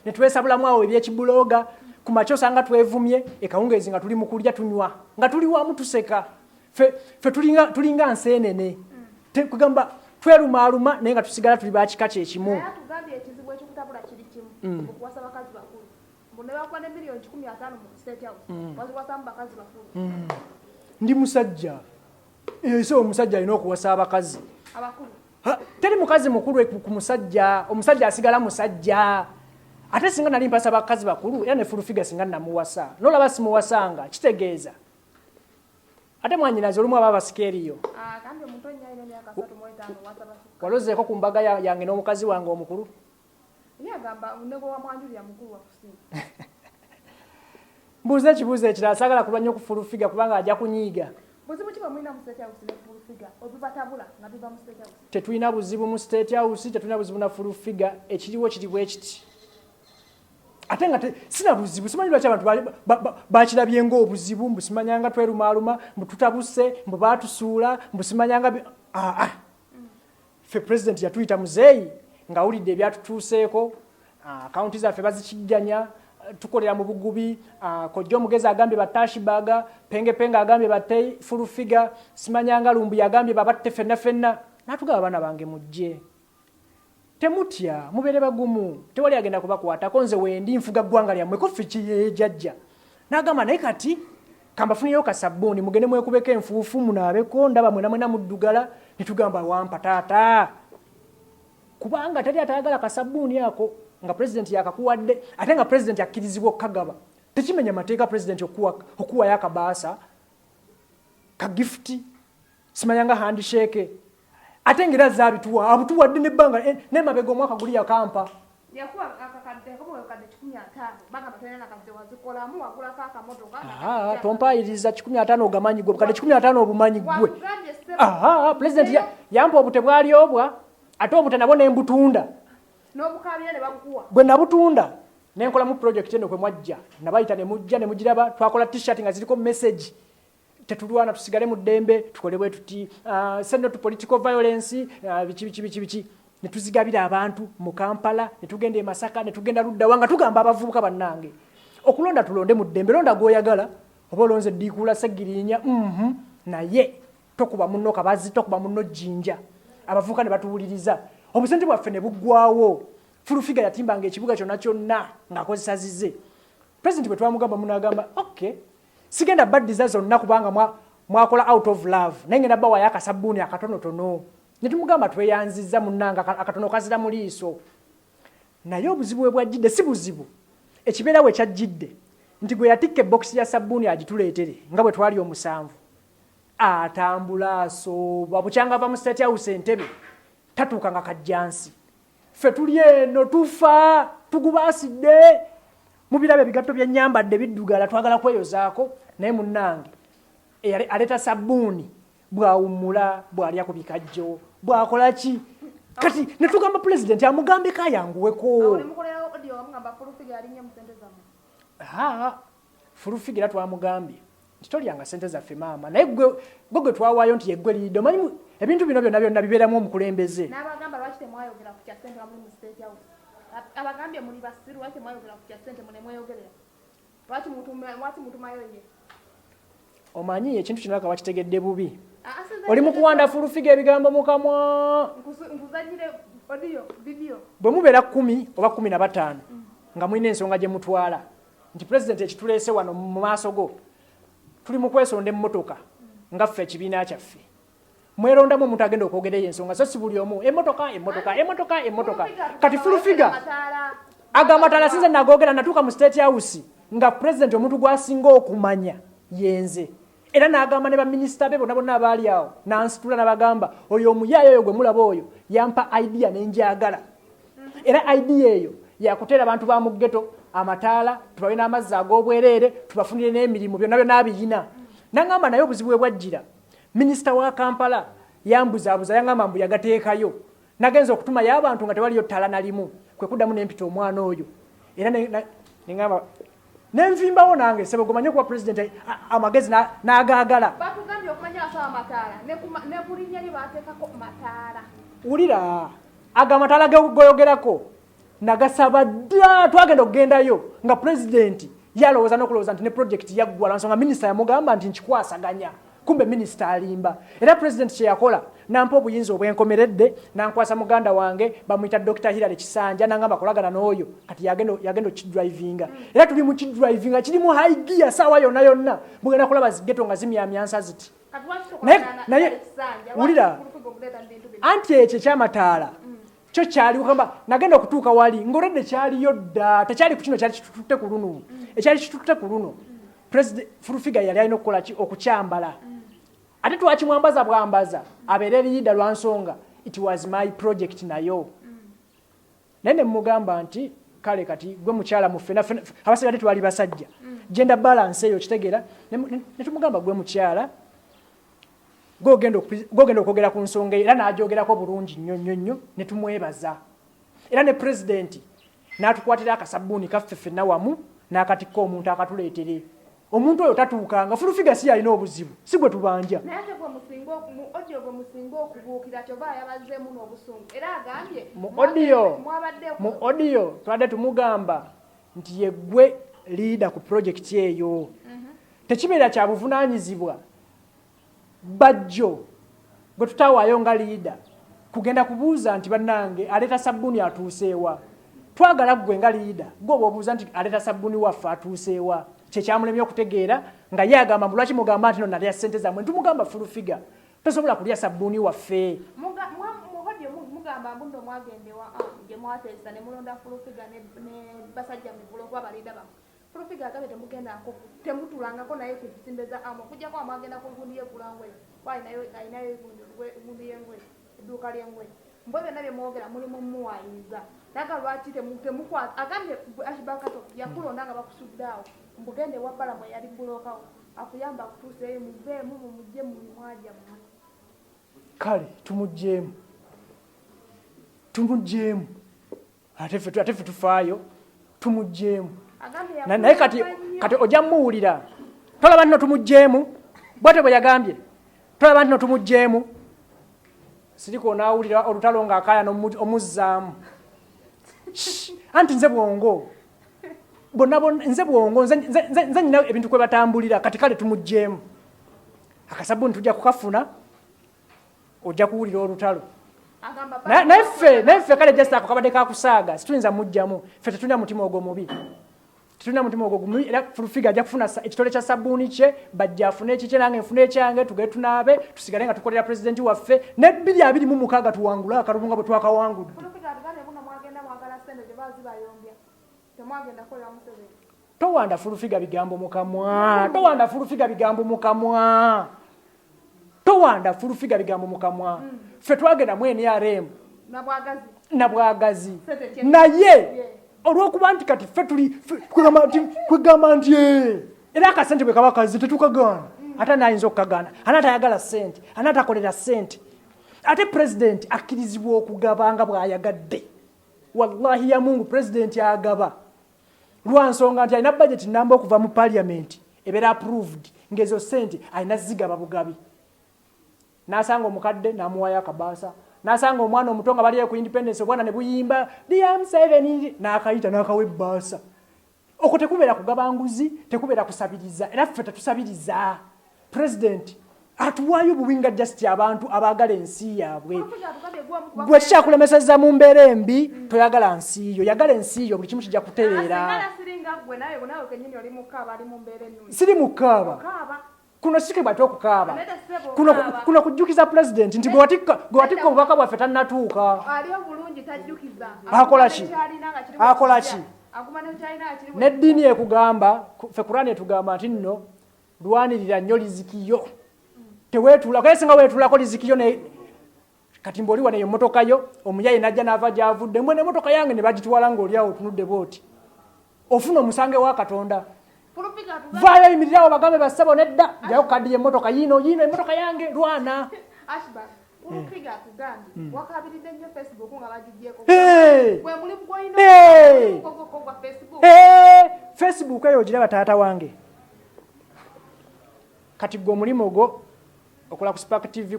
netwesabulamu awo ebyekibuloga ku makyo osanga twevumye ekawungeezi nga tuli mu kulya tunywa nga tuli wamu tuseka fe tulinga nseenene kugamba twerumaaluma naye nga tusigala tuli bakika kyekimu. Naye atugambye ekizibu ekikutabula kiri kimu okuwasa bakazi bakulu. Mbu ne bakuwa ne miliyoni 15 mu State House baziwasamu bakazi bakulu. Ndi musajja so omusajja alina okuwasa abakazi Abakulu. Teri mukazi mukulu ku musajja omusajja asigala musajja ate singa nali mpasa bakazi bakulu era ne full figure singa namuwasa nolaba simuwasanga kitegeeza ate mwanyinaze olumu aba basikeriyo Kambe omuntu onnyayo emyaka 3 mu 5 wasa basuka. walozeeko ku mbaga yange n'omukazi wange omukulu Ye agamba nego wa Mwanjuli ya mukulu wa kusinga. mbuuza ekibuuzo ekirala saagala kulwanya ku full figure kubanga ajja kunyiiga. Buzibu kiba mwina mu State House ne full figure obibatabula nga biba mu State House. Tetulina buzibu mu State House, tetulina buzibu na full figure, ekiriwo kiri bwe kiti. Ate nga sina buzibu, simanyi lwaki abantu bakirabye ng'obuzibu, mbu simanyanga twerumaaluma, mbu tutabuse, mbu baatusuula, mbu simanyanga Ffe president yatuyita muzeeyi ng'awulidde ebyatutuuseeko, akaunti zaffe bazikijjanya, tukolera mu bugubi, kojja omugezi agambye batashibaga, pengepenga agambye batte full figure, simanyanga lumbu yagambye babatte fenna natugaba abaana bange mujje. Temutya mubeere bagumu, tewali agenda kubakwatako nze wendi nfuga ggwanga lyammwe ko ffe kiyejjajja. N'agamba naye kati kambafunireyo kasabbuuni mugende mwekubeko enfuufu munaabeko ndaba mwena muddugala ne tugamba wampa taata. Kubanga tali atayagala kasabbuuni ako nga president yakakuwadde ate nga president akkirizibwa okukagaba. Tekimenya mateeka president okuwayo akabaasa ka gift simanyanga handshake ate ngera zaabituwa abutuwadde nebbanga n'emabega omwaka guli yakampa. Yakuwa akakadde ko kade 15 banga batena nakadde wazikolamu wagulako akamotoka. Tompayiriza 15 ogamanyi gwe kade 15 obumanyi gwe. President yampa obute bwali obwa ate obute nabo nembutunda. N'obukabira ne babukuwa. Bwe nabutunda nenkola mu project eno kwe mwajja nabayita ne mujja ne mugiraba twakola t-shirt nga ziriko message tetulwana tusigale mu ddembe tukole bwe tuti send to political violence bichi ne tuzigabira abantu mu Kampala ne tugenda e Masaka ne tugenda Ludda wanga tugamba abavubuka bannange okulonda tulonde mu ddembe londa goyagala oba olonze dikula segirinya naye tokuba munno kabazi tokuba munno jinja abavubuka ne batuwuliriza obusente bwaffe ne buggwawo full figure yatimbanga ekibuga kyonna ng'akozesa zize. President bwe twamugamba munagamba okay sigenda baddiza zonna kubanga mwakola out of love naye ngenda bawayo akasabbuuni akatonotono ne tumugamba tweyanzizza munnanga akatono kazira mu liiso naye obuzibu bwe bwajjidde si buzibu ekibeera we kyajjidde nti gwe yatikka ebokisi ya sabbuuni agituleetere nga bwe twali omusanvu atambula asooba bukyanga ava mu State House Entebbe tatuuka nga kajjansi ffe tuli eno tufa tugubaasidde mubirabe ebigatto byennyambadde biddugala twagala kweyozaako naye munnange aleeta sabbuuni bwawummula bw'alya ku bikajjo bw'akola ki kati ne tugamba pulezidenti amugambeko ayanguweko. Full figure twamugambye nti tolyanga ssente zaffe maama naye gwe twawaayo nti yeggwe liido manyi ebintu bino byonna bibeeramu omukulembeze. N'abagamba lwaki temwayogera ku kya ssente nga muli mu State House. Abagambye muli basiru lwaki temwayogera ku kya ssente mune mweyogerera. Lwaki mutumayo ye. Omanyi ekintu kino aka bakitegedde bubi. Oli mu kuwanda full figure ebigambo mu kamwa. Nkuzanyire audio video. Bwe mubeera 10 oba 15 nga mulina ensonga gye mutwala nti president ekituleese wano mu maaso go tuli mu kwesonda emmotoka nga ffe ekibiina kyaffe mwerondamu omuntu agenda okwogereyo ensonga so si buli omu emmotoka kati full figure agamataala sinze nagogera natuuka mu State House nga president omuntu gwasinga okumanya yenze era n'agamba ne baminisita be bonna abaali awo nansitula n'abagamba oyo omuyaayo oyo gwe mulaba oyo yampa idea nenjagala era idea eyo yakuteera abantu ba mu ghetto amataala tubawe n'amazzi ag'obwereere tubafunire n'emirimu byonna abiyina nangamba naye obuzibu bwe bwajjira minisita wa Kampala yambuzaabuza yangamba mbu yagateekayo nagenza okutumayo abantu nga tewaliyo ttaala nalimu kwe kuddamu nempita omwana oyo era neŋŋamba nenvimbawo nange sebo gomanye okuba president amagezi n'agaagala batugambye okumanya asaba mataala ne bulinnya lye baateekako mataala wulira aga mataala goyogerako nagasaba dda twagenda okugendayo nga pulezidenti yalowooza n'okulowooza nti ne projekiti yaggwala nsonga minisita yamugamba nti nkikwasaganya kumbe minisita alimba era pulezidenti kyeyakola nampa obuyinza obwenkomeredde nankwasa muganda wange bamuyita Dr. Hilary Kisanja nangamba kolagana n'oyo kati yagenda okidrivinga era tuli mu kidrivinga kirimu high gear saawa yonna mugenda kulaba zigeto nga zimyamyansa ziti naye wulira anti ekyo ekyamataala kyo kyaliwo kamba nagenda okutuuka wali ng'oredde kyaliyo dda tekyali ku kino kyali kitutte ku luno ekyali kitutte ku luno president Furufiga yali alina okukola ki okukyambala ate twakimwambaza bwambaza abeere liida lwa nsonga it was my project nayo naye ne mugamba nti kale kati gwe mukyala muffe abasigadde twali basajja gender balance eyo kitegeera ne tumugamba gwe mukyala gogenda okwogera ku nsonga era n'agyogerako bulungi nnyo ne tumwebaza era ne pulezidenti n'atukwatira akasabbuuni kaffe ffenna wamu n'akatikka omuntu akatuleetere omuntu oyo tatuukanga Furufiga si yalina obuzibu si gwe tubanja naye ate gwe musinga okubuukira kyoba yabazeemu n'obusungu era agambye mu odiyo twadde tumugamba nti ye gwe liida ku projekiti eyo tekibeera kya buvunaanyizibwa bajjo gwe tutawaayo nga liida kugenda kubuuza nti bannange aleeta sabbuuni atuuseewa twagala gwe nga liida gwoba obuuza nti aleeta sabbuuni waffe atuuseewa kyekyamulemye okutegeera nga ye agamba mbu lwaki mugamba nti no nalya ssente zammwe tumugamba Furufiga tosobola kulya sabbuuni waffe mugamba mbuno mwagendewa gye mwateesa ne mulonda Furufiga ne basajja mivulo kuba baliida bamu Furufiga agambye temugendako temutulangako naye ku nsimbe za amo kujjako amwagenda ku gundi y'egulangwe ayinayo gundi y'engwe edduuka ly'engwe mbwe byonna bye mwogera mulimu muwayiza naga lwaki temukwata agambye ashibakato yakulonda nga bakusuddaawo mbugende wabbala mwe yali bulokawo akuyamba kutuuseeyo muveemu mumujje mu mimwaja mu kale tumugjeemu ate ffe tufaayo tumugjeemu naye kati ojja muwulira tolaba ntino tumugjeemu bwate bwe yagambye tolaba ntino tumugjeemu siriko naawulira olutalo ng'akaayana omuzzaamu anti nze bwongo nze bwongo nze nyina ebintu kwe batambulira kati kale tumugjeemu akasabbuuni tujja kukafuna ojja kuwulira olutalo naye ffe kale just ako kabadde kakusaaga situyinza mujjamu ffe tetulina mutima ogwo mubi era Furufiga ajja kufuna ekitole kya sabbuuni kye bajja afune ekikye nange nfune ekyange tugende tunaabe tusigale nga tukolera pulezidenti waffe ne 226 tuwangula akalulu nga bwe twakawangudde towanda Furufiga bigambo mu kamwa ffe twagenda mu NRM nabwagazi naye olw'okuba nti kati ffe kwegamba nti era akasente bwe kaba kazi tetukagaana ate naayinza okukagaana anaatayagala ssente anaatakolera ssente ate pulezidenti akkirizibwa okugaba nga bw'ayagadde wallahi ya mungu pulezidenti agaba lwa nsonga nti alina budget namba okuva mu parliament ebeera approved ng'ezo ssente alina zigaba bugabi n'asanga omukadde n'amuwayo akabaasa n'asanga omwana omuto nga baliyo ku independence obwana ne buyimba DM7 n'akayita n'akawa ebbaasa okwo tekubeera kugaba nguzi tekubeera kusabiriza era ffe tetusabiriza pulezidenti atuwaayo obuwinga just abantu abaagala ensi yaabwe gwe kikyakulemeseza mu mbeera embi toyagala nsi yo yagala ensi yo buli kimu kijja kutereera siri mukaaba kuno sikibwate okukaaba kuno kujjukiza pulezidenti nti gwe watikka obubaka bwaffe tannatuuka akola ki n'eddiini ekugamba ffe Kurani etugamba nti nno lwanirira nnyo lizikiyo teweetuulako ye singa weetuulako lizikiyo kati mboli wane emmotoka yo omuyayi najja n'ava gy'avudde mbwe n'emmotoka yange ne bagitwala ng'oli awo otunudde booti ofuna omusange wa Katonda vaayo yimirirawo bagambe bassebo nedda jayo kadi y'emmotoka yiino emmotoka yange lwana Urupiga akugambye wakabiridde nnyo Facebook nga bagigyeko bwe muli bwoyina kwa Facebook Facebook eyo ogiraba taata wange kati gwe omulimu ogwo okola ku Spark TV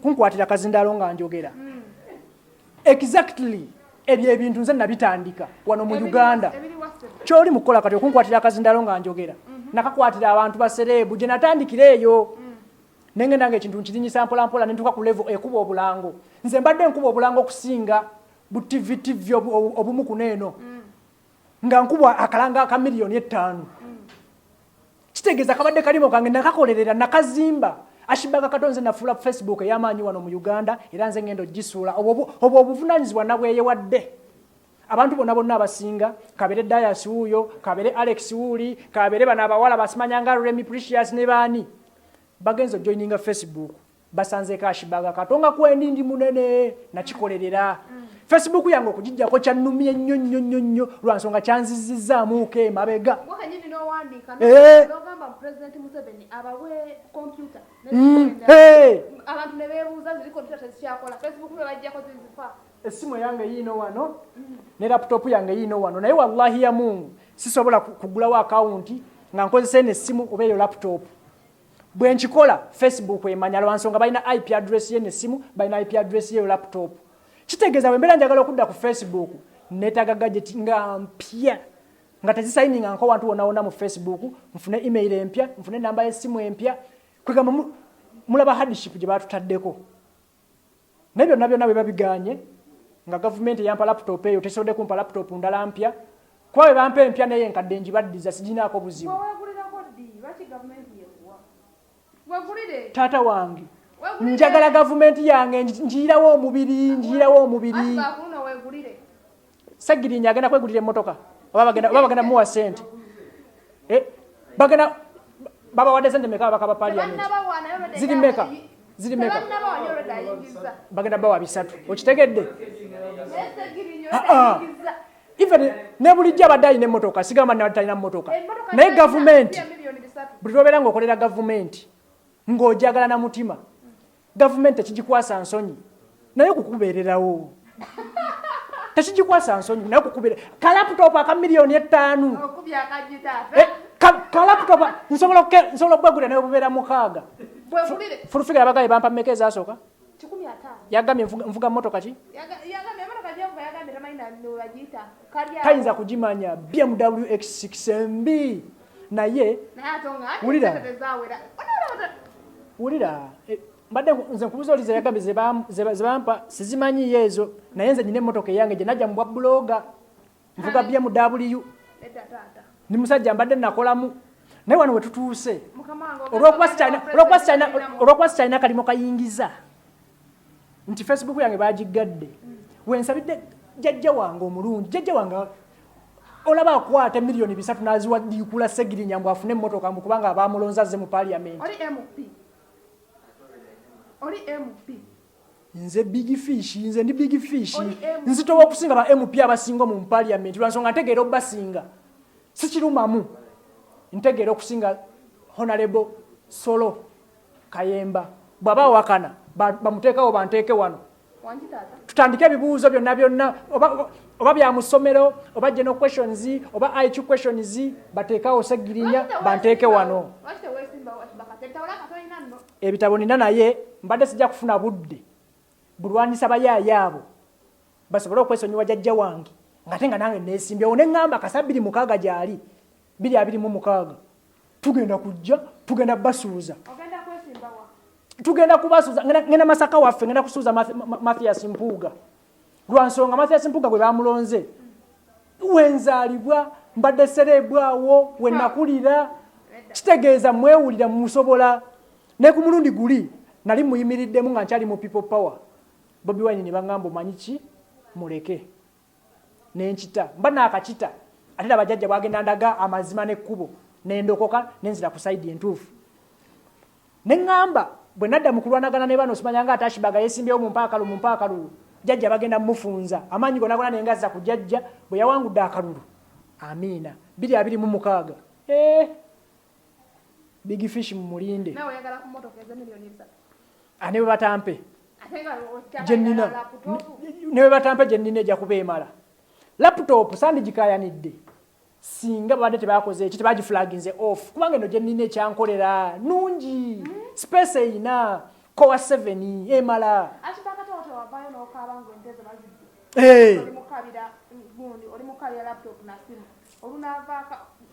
kunkwatira kazindaalo nga njogera exactly ebyo ebintu nze nabitandika wano mu Uganda kyoli mukola kati okunkwatira kazindaalo nga njogera nakakwatira abantu baserebu gye natandikira eyo nengenda ng'ekintu nkirinyisa mpolampola nentuuka ku level ekuba obulango nze mbadde nkuba obulango okusinga bu TV obumu kuneeno nga nkuba akalanga aka $5,000,000 kitegeeza kabadde kalimo kange nakakolerera nakazimba ashibaga katonze nafuula Facebook ey'amaanyi wano mu Uganda era nze ngendo gisuula obwo obuvunaanyizibwa nabweyewadde abantu bonna abasinga kabere Dias wuuyo kabere Alex Wuli kabere bano abawala basimanyanga Remy Precious ne baani bagenzo joininga Facebook basanze kashibaga katonga kwendindi munene nakikolerera Facebook yange okugijjako kyannumye nnyo lwansonga kyanzizizaamuuke mabega wakanyini n'owandiika n'ogamba President Museveni abawe computer abantu ne beebuuza ziri computer tezikyakola Facebook bwe bajjako zizifa esimu yange yiino wano ne laptop yange yiino wano naye wallahi ya Mungu sisobola kugulawo akawunti nga nkozesa n'essimu oba eyo laptop bwe nkikola Facebook emanya lwansonga balina IP address ye n'essimu balina IP address ye laptop kitegeeza bwe mbeera njagala okudda ku Facebook neetaaga gadget nga mpya nga tezisayininga nko wantu wonna mu Facebook nfune email empya nfune namba y'essimu empya kwegamba mulaba hardship gye baatutaddeko naye byonna bwe babiganye nga gavumenti eyampa laptop eyo tesobodde kumpa laptop ndala mpya kuba bwe bampa empya naye enkadde njibaddiza siginaako buzibu taata wange njagala gavumenti yange njirawo omubiri Sagirinya agenda kwegulira emmotoka oba bagenda muwa sente bagenda baba wadde sente meka bakaba parliament ziri meka bagenda bawa 3 okitegedde even ne bulijja abadde ne emmotoka sigamba natalina mmotoka naye gavumenti buli lwobeera ng'okolera gavumenti ng'ojagala na mutima gavumenti tekigikwasa nsonyi naye okukubeererawo tekigikwasa nsonyi naye okukubeera ka laptop aka $5,000,000 ka laptop nsobola okubagulira naye obubeera 6 fulufiga yabagaye bampa mmeka ezasooka 15 yagambye nvuga mmotoka ki tayinza kugimanya BMW X6 MB naye wulira mbadde nze nkubuza oliza yagambye ze bampa sizimanyiyo ezo naye nze nyina emmotoka eyange gye najja mu bwa buloga nvuga BMW ni musajja mbadde nakolamu naye wano we tutuuse olwokuba sikyalina kalimo kayingiza nti Facebook yange bagigadde wensabidde jjajja wange omulungi jjajja wange olaba akwata $3,000,000 n'aziwaddiikula Segirinya mbu afune emmotoka mbu kubanga abamulonza azze mu parliament oli MP nze big fish nze ndi big fish nzitowa okusinga ba MP abasinga mu parliament lwansonga ntegeera obasinga sikirumamu ntegeera okusinga Honorable Solo Kayemba bwaba wakana bamuteekawo banteeke wano tutandike ebibuuzo byonna oba bya mu ssomero oba general questions oba IQ questions bateekawo Segirinya banteeke wano ebitabo nina naye mbadde sijja kufuna budde bulwanisa bayaayaabo basobole okwesonyiwa jjajja wange ngate nga nange neesimbyewo ne ŋŋamba kasa 26 gyali 26 tugenda kujja tugenda basuuza tugenda kubasuuza ngenda Masaka waffe ngenda kusuuza Mathias Mpuuga lwansonga Mathias Mpuuga gwe bamulonze wenzaalibwa mbadde serebwawo we nakulira kitegeeza mwewulira musobola ne ku mulundi guli nali muyimiriddemu nga nkyali mu People Power Bobi Wine ne bangamba omanyi ki muleke nenkita mba naakakita ate abajjajja bwagenda ndaga amazima n'ekkubo nendokoka nenzira ku side entuufu ne ŋŋamba bwe nadda mu kulwanagana ne bano osimanyanga atashibaga yeesimbyewo mu mpaakalu jjajja bagenda mufunza amaanyi gonna naye ngazza ku jjajja bwe yawangudde akalulu amiina 226 big fish mu mulinde nawe oyagala ku motoka eza $3,000,000 ane bwe batampe Jennina ne batampa jennina eja kubeemala laptop sandi gikayanidde singa badde tebakoze ekyo tebagiflaginze off kubanga eno jennina ekyankolera nungi space eyina Core 7 emala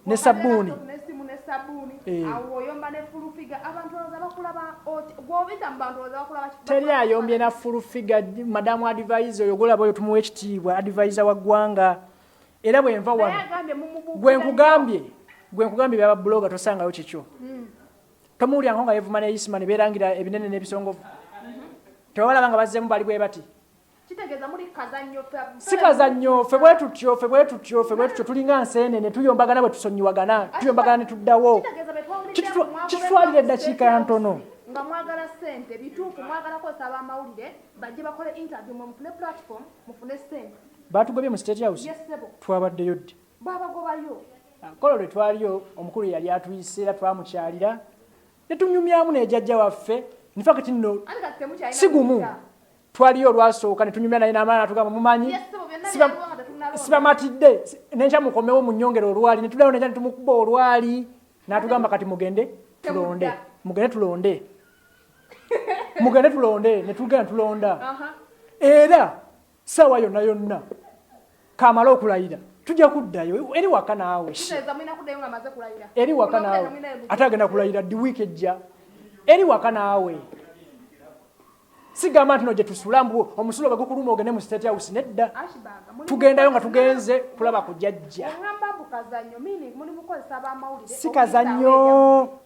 ne sabuni teri ayombye na full figure madamu advisor yogolaba oyo tumuwe ekitiibwa advisor wa ggwanga era bwenva wano gwenkugambye byaba bloga tosangayo kikyo tomuwulira nga yevuma ne Isma ne beerangira ebinene n'ebisongovu tebalaba nga bazzeemu bali bwe bati si kazannyo ffe bwe tutyo tulinga nseenene tuyombagana bwe tusonyiwagana tuyombagana ne tuddawo kitutwalira eddakiika ya ntono nga mwagala ssente bituufu mwagala kozesa abamawulire bajje bakole interview mufune platform mufune ssente batugobye mu State House twabaddeyo ddi babagobayo kolo lwe twaliyo omukulu yali atuyise era twamukyalira ne tunyumyamu n'ejjajja waffe nifakati nno si gumu twaliyo olwasooka ne tunyumya naye n'amaana natugamba mumanyi sibamatidde nenkya mukomewo mu nnyongero olwali ne tuddayo nenkya ne tumukuba olwali n'atugamba kati mugende tulonde ne tugenda tulonda era sawa yonna kamala okulayira tujja kuddayo eri waka naawe eri waka naawe ate agenda kulayira ddi wiiki ejja eri waka naawe sigamba nti no gye tusula mbu omusulo bwe gukuluma ogende mu State House nedda tugendayo nga tugenze kulaba ku jjajja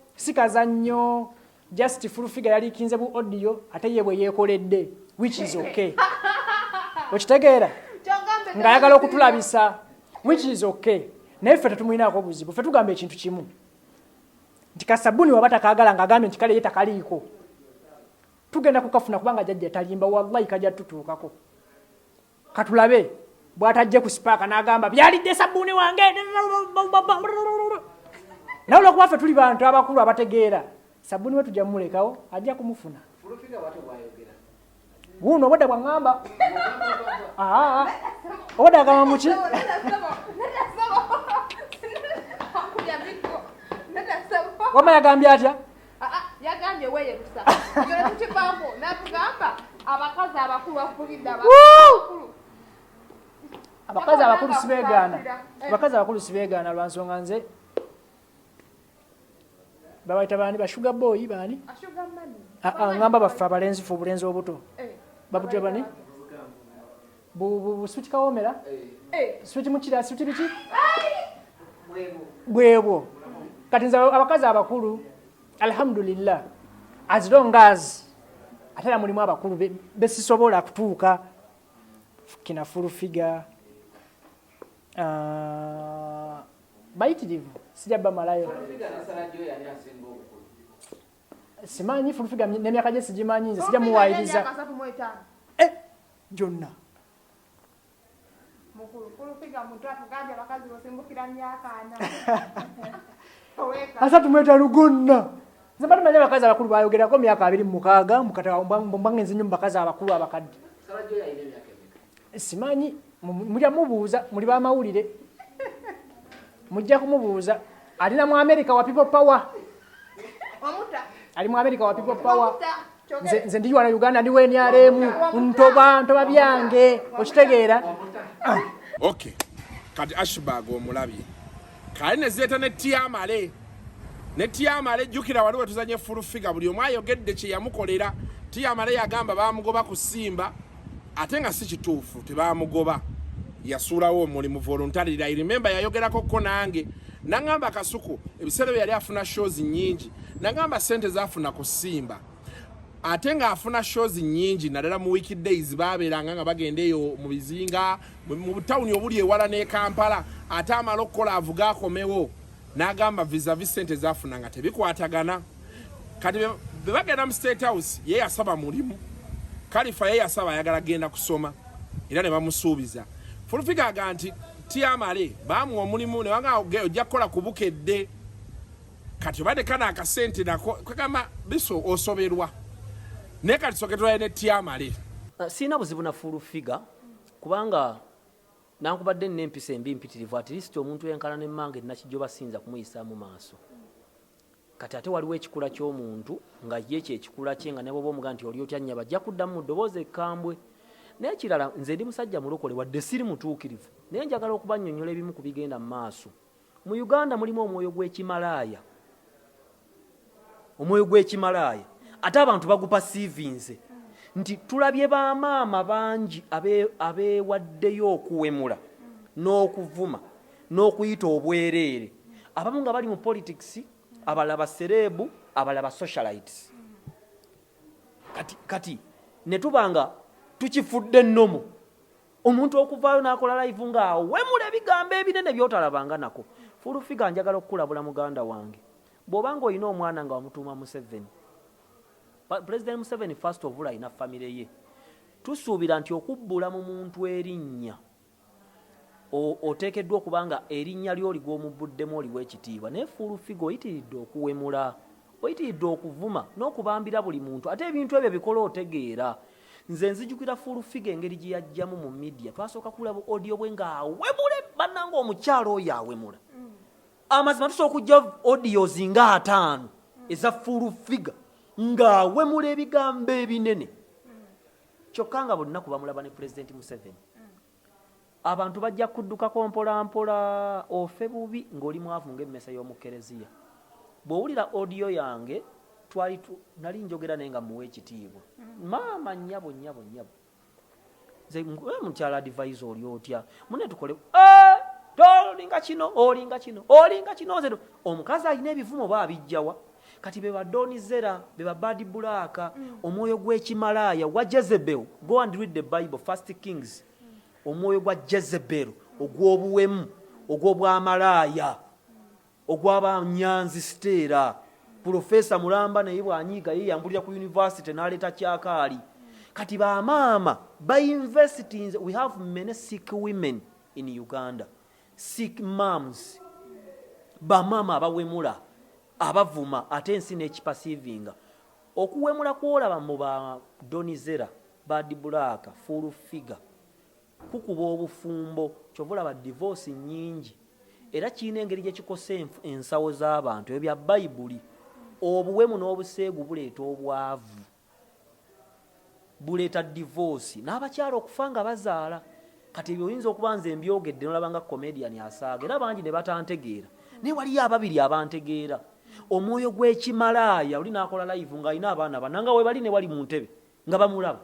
si kazannyo just full figure yali kinze bu audio ate ye bwe yeekoledde which is okay okitegeera ng'ayagala okutulabisa which is okay naye ffe tetumulinaako buzibu ffe tugamba ekintu kimu nti kasabuni waba takaagala ng'agambye nti kale ye takaliiko tugenda kukafuna kubanga jjajja talimba wallahi kajja tutuukako katulabe bw'atajje ku sipaaka n'agamba byalidde sabuni wange nawe lwakuba ffe tuli bantu abakulu abategeera sabuni we tujja mumulekawo ajja kumufuna wuno obwadda bwaŋŋamba obwadda agamba muki wama yagambye atya yagambye weeyerusa yona tukivaamu natugamba abakazi abakulu bafulidde abakazi abakulu sibeegaana lwansonga nze babayita baani bashuga boyi baani ngamba baffe abalenzi fe obulenzi obuto babutya bani buswiti kawomera switi mukira switi biki bwebwo kati nze abakazi abakulu alhamdulillah as long as ate era mulimu abakulu besisobola kutuuka kina full figure bayitirivu sijja bamalayo simanyi full figure n'emyaka gye sigimanyi nze sijja muwaayiriza gyonna asa tumweta lugonna nze bali manya abakazi abakulu bayogerako myaka 26 mukataambanga enzinyo mu bakazi abakulu abakadde simanyi mujja mubuuza muli bamawulire mujja kumubuuza alina mu America wa people power ali mu America wa people power nze ndi wana Uganda ndi weni aremu ntoba byange okitegeera okay kati Ashbag omulabye kale ne zeta ne tiamale jukira waliwo tuzanye full figure buli omu ayogedde kye yamukolera tiamale yagamba bamugoba ku Simba ate nga si kituufu tebamugoba yasuulawo omulimu voluntarily. I remember yayogerako ko nange nangamba Kasuku ebiseera yali afuna shows nyingi nangamba sente zafuna ku Simba ate nga afuna shows nyingi naddala mu weekdays babeeranga nga bagenda eyo mu bizinga mu tawuni obuli ewala ne Kampala ate amala okukola avuga akomewo n'agamba vis-a-vis sente zafuna nga tebikwatagana kati bebagenda mu State House ye yasaba mulimu Khalifa ye yasaba ayagala genda kusoma era ne bamusuubiza full figure aga nti tiamale bamuwa omulimu ne wanga ojja kukola ku bukedde kati obadde kana akasente nako kagamba biso osoberwa naye kati soke tulaye ne Tyamale. Sina buzibu na full figure kubanga nankubadde n'empisa embi mpitirivu at least omuntu enkala n'emmange nakijjoba sinza kumuyisaamu maaso. Kati ate waliwo ekikula ky'omuntu nga ye ekikula kye nga ne bw'oba omuga nti oli otya nnyaba ajja kuddamu mu ddoboozi ekkambwe. Naye ekirala nze ndi musajja mulokole wadde siri mutuukirivu naye njagala okubannyonnyola ebimu ku bigenda mu maaso. Mu Uganda mulimu omwoyo gw'ekimalaaya. Omwoyo gw'ekimalaaya ate abantu bagupasiivinze nti tulabye bamaama bangi abeewaddeyo okuwemula n'okuvuma n'okuyita obwereere, abamu nga bali mu politics, abalala basereebu, abalala socialites. Kati ne tubanga tukifudde ennomo omuntu okuvaayo n'akola live ng'awemula ebigambo ebinene by'otalabanga nako. Full figure njagala okukulabula muganda wange bw'obanga olina omwana nga wamutuuma Museveni, President Museveni first of all alina famire ye. Tusuubira nti okubbula mu muntu erinnya oteekeddwa okubanga erinnya ly'oli gw'omubbuddemu oliwo ekitiibwa. Naye full figure oyitiridde okuwemula, oyitiridde okuvuma n'okubambira buli muntu, ate ebintu ebyo bikola otegeera. Nze nzijukira full figure engeri gye yajjamu mu media, twasooka kulaba audio bwe ng'awemule bannanga omukyalo oyo awemula. Amazima tusooka okujja audios nga 5 eza full figure ng'awemula ebigambo ebinene. Kyokka nga bonna kubamulaba ne President Museveni. Abantu bajja kuddukako mpolampola ofe bubi ng'oli mwavu ng'emmesa y'omukereziya. Bw'owulira audio yange nali njogera naye nga muwa ekitiibwa. Maama nnyabo. Nze mukyala advisor oli otya mune tukole olinga kino nze omukazi alina ebivumo baabijjawa. Kati be badonizera be bad black omwoyo gw'ekimalaaya wa Jezebel. Go and read the Bible, First Kings. Omwoyo gwa Jezebel ogw'obuwemu, ogw'obwamalaaya, ogw'abanyanzi Stera. Professor Mulamba naye bwanyiga yeyambulira ku university n'aleeta kyakaali. Kati bamaama by universities we have many sick women in Uganda. Sick moms. Bamaama abawemula, abavuma ate ensi n'ekipasiivinga. Okuwemula kwolaba mu ba donizera, bad black, full figure. Kukuba obufumbo, kyovula ba divorce nyingi. Era kirina engeri gye kikosa ensawo z'abantu ebya Bayibuli. Obuwemu n'obuseegu buleeta obwavu, buleeta divorce n'abakyala okufa nga bazaala. Kati ebyo oyinza okuba nze mbyogedde n'olaba nga comedian asaaga era bangi ne batantegeera naye waliyo ababiri abantegeera. Omwoyo gw'ekimalaaya oli n'akola live ng'alina abaana bananga we bali ne wali mu ntebe nga bamulaba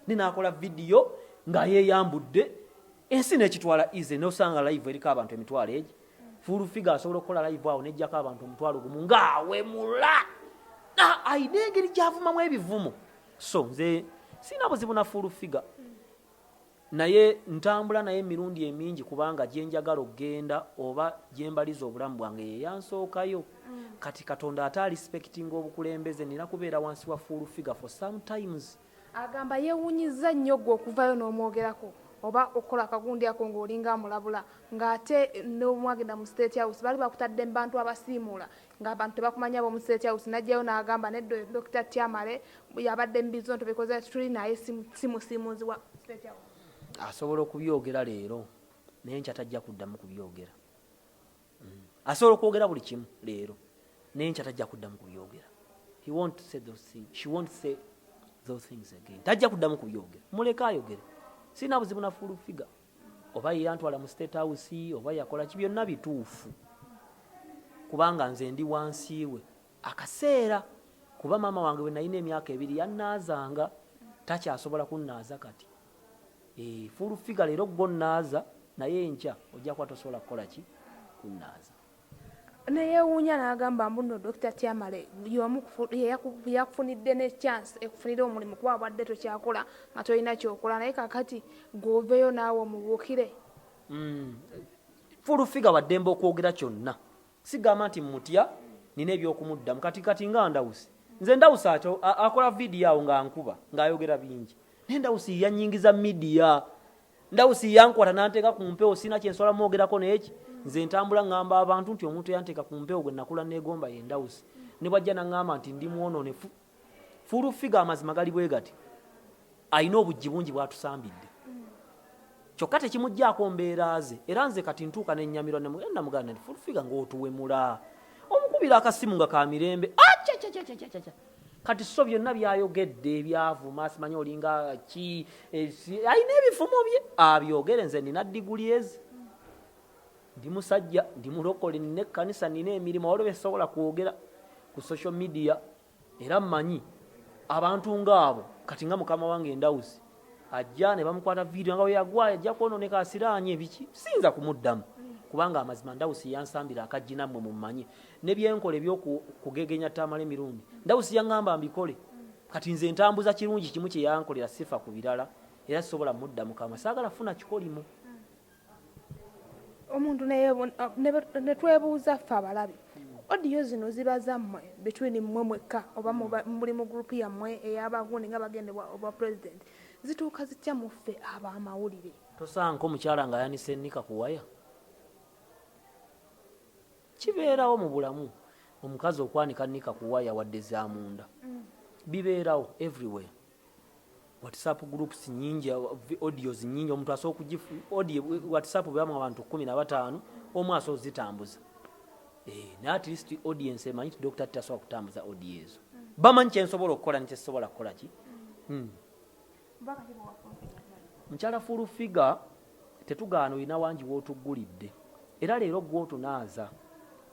ne n'akola video nga yeeyambudde ensi n'ekitwala easy n'osanga live eriko abantu emitwalo egi. Full figure asobola okukola live awo nejjako abantu omutwalo gumu ng'awemula ayina engeri gy'avumamu ebivumo. So nze sina buzibu na full figure naye ntambula naye emirundi emingi kubanga gye njagala okgenda oba gye mbaliza obulamu bwange ye yansookayo. Kati Katonda ate respecting obukulembeze nina kubeera wansi wa full figure for sometimes. Agamba yeewuunyiza nnyo gwe okuvayo n'omwogerako oba okukola akagundi ako ng'olinga amulabula ng'ate n'omwagenda mu State House bali bakutadde mu bantu abasiimuula ng'abantu tebakumanya bo mu State House n'ajjayo n'agamba ne Dr. Tyamale yabadde mu bizonto bikoze tuli naye simusiimuzi wa State House. Asobola okubyogera leero naye nkya tajja kuddamu kubyogera. Asobola okwogera buli kimu leero naye nkya tajja kuddamu kubyogera. He won't say those things. She won't say those things again. Tajja kuddamu kubyogera. Muleka ayogere. Sina buzibu na full figure. Oba yantwala mu State House oba yakola ki byonna bituufu. Kubanga nze ndi wansi we. Akaseera kuba mama wange we nalina emyaka 2 yannaazanga takyasobola kunnaaza kati. Full figure leero gonnaaza naye enkya ojja kuba tosobola kukola ki kunnaaza. Neyeewuunya n'agamba mbuno Dr. Tyamale y'omu yakufunidde ne chance ekufunira omulimu kuba abadde tokyakola nga tolina kyokola naye kakati g'oveeyo naawe omubuukire. Full figure waddembe okwogera kyonna. Sigamba nti mutya nina ebyokumuddamu kati nga Ndawusi. Nze Ndawusi akola video awo nga nkuba ng'ayogera bingi. Naye Ndawusi yannyingiza media. Ndawusi yankwata n'anteeka ku mpewo sina kye nsobola mwogerako n'eki. Nze ntambula ngamba abantu nti omuntu yanteeka ku mpewo gwe nakula neegomba ye Ndawusi. Ne bwajja n'aŋŋamba nti ndi mwononefu. Full figure amazima gali bwe gati ayina obujji bungi bwatusambidde kyokka tekimuggyako mbeera ze era nze kati ntuuka n'ennyamiro namugana nti full figure ng'otuwemula omukubira akasimu nga ka mirembe kati so byonna byayogedde ebyavuma asimanyi olinga ki ayina ebifumo bye abyogere nze nina diguli ezi ndi musajja ndi mulokole nina ekkanisa nina emirimu waliwo esobola kwogera ku social media era mmanyi abantu ng'abo kati nga mukama wange Ndawusi ajja ne bamukwata video nga we yagwayo ajja kwononeka asiraanye ebiki sinza kumuddamu kubanga amazima Ndawusi yansambira akajji nammwe mummanyi ne byenkola ebyokugegenya tamala emirundi Ndawusi yaŋŋamba mbikole kati nze ntambuza kirungi kimu kye yankolera sifa ku birala era sisobola mudda mukama saagala funa kikolimo omuntu ne twebuuza ffe abalabi odiyo zino ziba zammwe between mmwe mwekka oba muli mu gurupu yammwe ey'abagundi nga bagendebwa oba president zituuka zitya muffe ab'amawulire tosanka omukyala nga yanise ennika ku waya kibeerawo mu bulamu omukazi okwanika nnika ku waya wadde za munda bibeerawo everywhere WhatsApp groups nyingi audios nyingi omuntu asobola okugifu audio WhatsApp bwamu abantu 15 omu asobola zitambuza na at least audience emanyi Dr. tasobola kutambuza audio ezo bamanyi kyensobola okukola nekyesobola kukola ki mukyala full figure tetugaana olina wangi w'otuggulidde era leero gw'otunaaza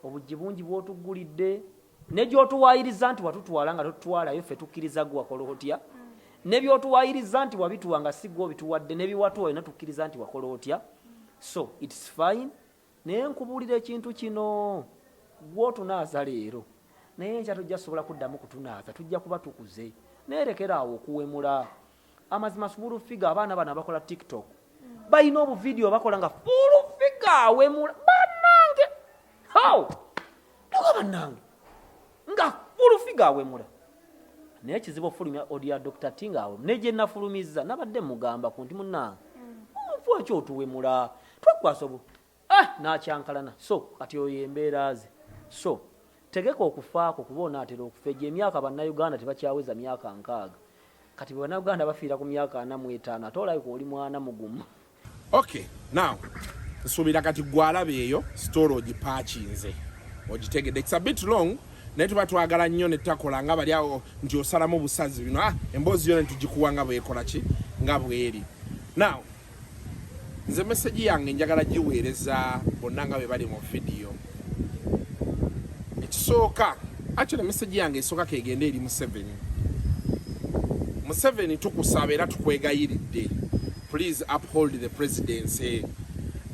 obujji bungi bw'otuggulidde ne gy'otuwaayiriza nti watutwala nga totutwalayo ffe tukkiriza gwe wakola otya ne by'otuwaayiriza nti wabituwa nga si gwe obituwadde ne biwatuwa olina tukkiriza nti wakola otya so it's fine naye nkubuulira ekintu kino gw'otunaaza leero naye nkya tujja sobola kuddamu kutunaaza tujja kuba tukuze neerekeraawo okuwemula amazima full figure abaana bano abakola TikTok balina obuvidiyo bakola nga full figure awemula bannange how tuga bannange nga full figure awemula naye kizibu ofulumya audio ya Dr. Tingawo neje nafulumiza nabadde mugamba ku nti munnange omufu ekyo otuwemula twakwasa obu nakyankalana so kati oyo embeera ze so tegeka okufaako kuba atera okufeja emyaka bannayuganda tebakyaweza myaka 6 kati bannayuganda bafiira ku myaka 45 ate olabika oli mwana mugumu okay now nsuubira kati gwalaba eyo story ogipaakinze ogitegedde it's a bit long naye tuba twagala nnyo ne tutakola nga bali awo nti osalamu busazi bino emboozi yona netugikuwa nga bwekola ki nga bweri now nze meseji yange njagala giweereza bonna nga bwe bali mu vidiyo ekisooka actually meseji yange esooka kegende eri Museveni tukusaba era tukwegayiridde please uphold the presidency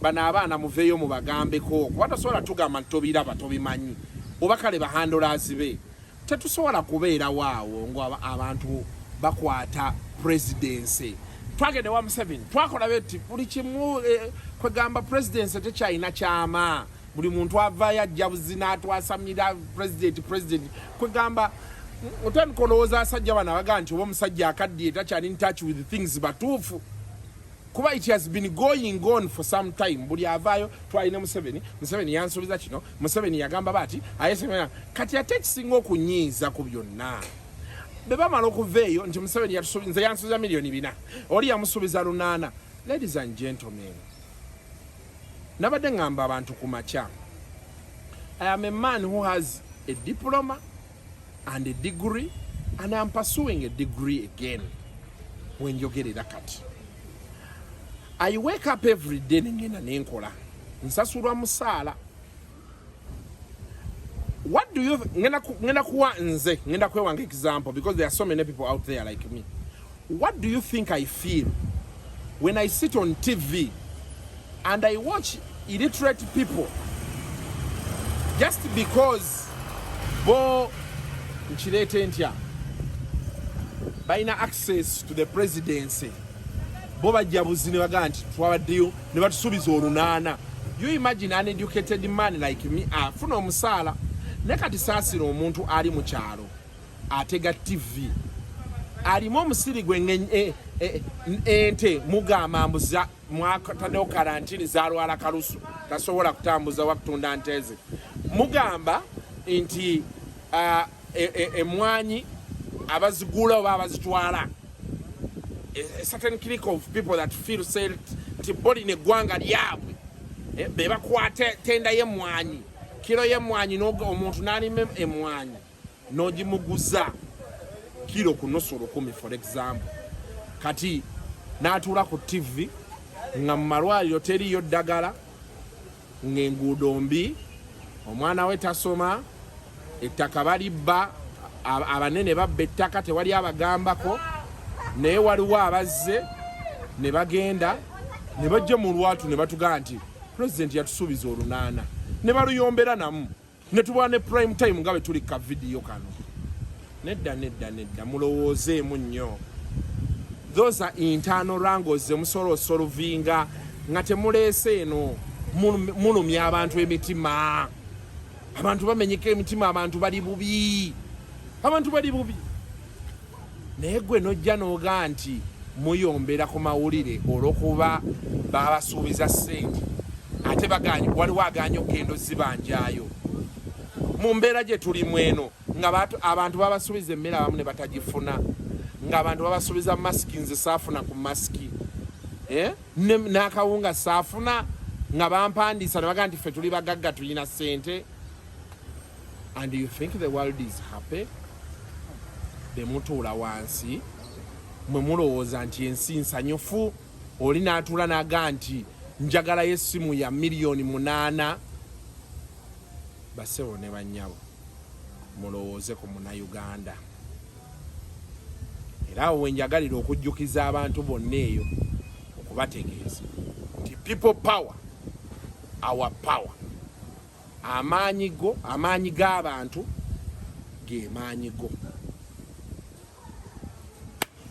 bano abaana muveeyo mubagambeko kuba tosobola tugamba nti tobiraba tobimanyi oba kale bahandolazi be tetusobola kubeera waawo ng'abantu bakwata presidency twagende wa Museveni twakola beti buli kimu kwegamba presidency tekyalina kyama buli muntu avaayo ajja buzina atwasamira president kwegamba otandikolowoza asajja bano abagaa nti oba omusajja akaddiye takyali in touch with things batuufu kuba it has been going on for some time buli avaayo twalina Museveni yansuubiza kino Museveni yagamba bati ayesemera kati ate ekisinga okunyiiza ku byonna be bamala okuveeyo nti Museveni nze yansuubiza miliyoni 4 oli yamusuubiza 8. Ladies and gentlemen, nabadde ngamba abantu ku makya, I am a man who has a diploma and a degree and I am pursuing a degree again when njogerera kati. I wake up every day ngenda nenkola nsasulwa musaala. What do you ngenda kuwa nze ngenda kwewanga example because there are so many people out there like me. What do you think I feel when I sit on TV and I watch illiterate people just because bo nchilete ntya baina access to the presidency bo bajabuzi ne baganti twabaddeyo ne batusubiza 8. You imagine an educated man like me afuna omusaala nekati saasira omuntu ali mu kyalo atega TV alimu omusiri gwe ente mugamba mbuza mwakataddewo karantini zalwala kalusu tasobola kutambuza wakutunda nteze mugamba nti emwanyi abazigula oba abazitwala a certain clique of people that feel say nti boli neggwanga lyabwe be bakwata tenda y'emmwanyi kilo y'emmwanyi omuntu n'alima emmwanyi n'ogimuguza kilo ku nusu 10 for example kati n'atuula ku TV nga mu malwaliro teriyo ddagala ng'enguudo mbi omwana we tasoma ettaka balibba abanene babba ettaka tewali abagambako naye waliwo abazze ne bagenda ne bajja mu lwatu ne batugamba nti pulezidenti yatusuubiza olunaana ne baluyombera namu ne tuba ne prime time nga bwe tuli ka vidiyo kano nedda mulowoozeemu nnyo those are internal wrangles musolosolovinga nga temuleese eno mulumya abantu emitima abantu bamenyeka emitima abantu bali bubi naye gwe nojja n'oga nti muyombera ku mawulire olw'okuba babasuubiza ssente ate baganye waliwo aganye okugenda zibanjayo mu mbeera gye tulimu eno nga abantu babasuubiza emmere abamu ne batagifuna ng'abantu babasuubiza masiki nze saafuna ku masiki n'akawunga saafuna nga bampandiisa ne bagamba nti ffe tuli bagagga tulina ssente. And you think the world is happy? Bemutuula wansi mwe mulowooza nti ensi nsanyufu oli n'atuula n'aga nti njagala y'essimu ya miliyoni 8 basewo ne bannyabo mulowooze ku Munnayuganda. Era awo wenjagalira okujjukiza abantu bonna eyo okubategeeza nti people power our power amaanyi g'abantu ge maanyi go.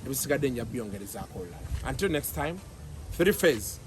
Ebisigadde nja byongerezaako olulala. Until next time, 3 Phase.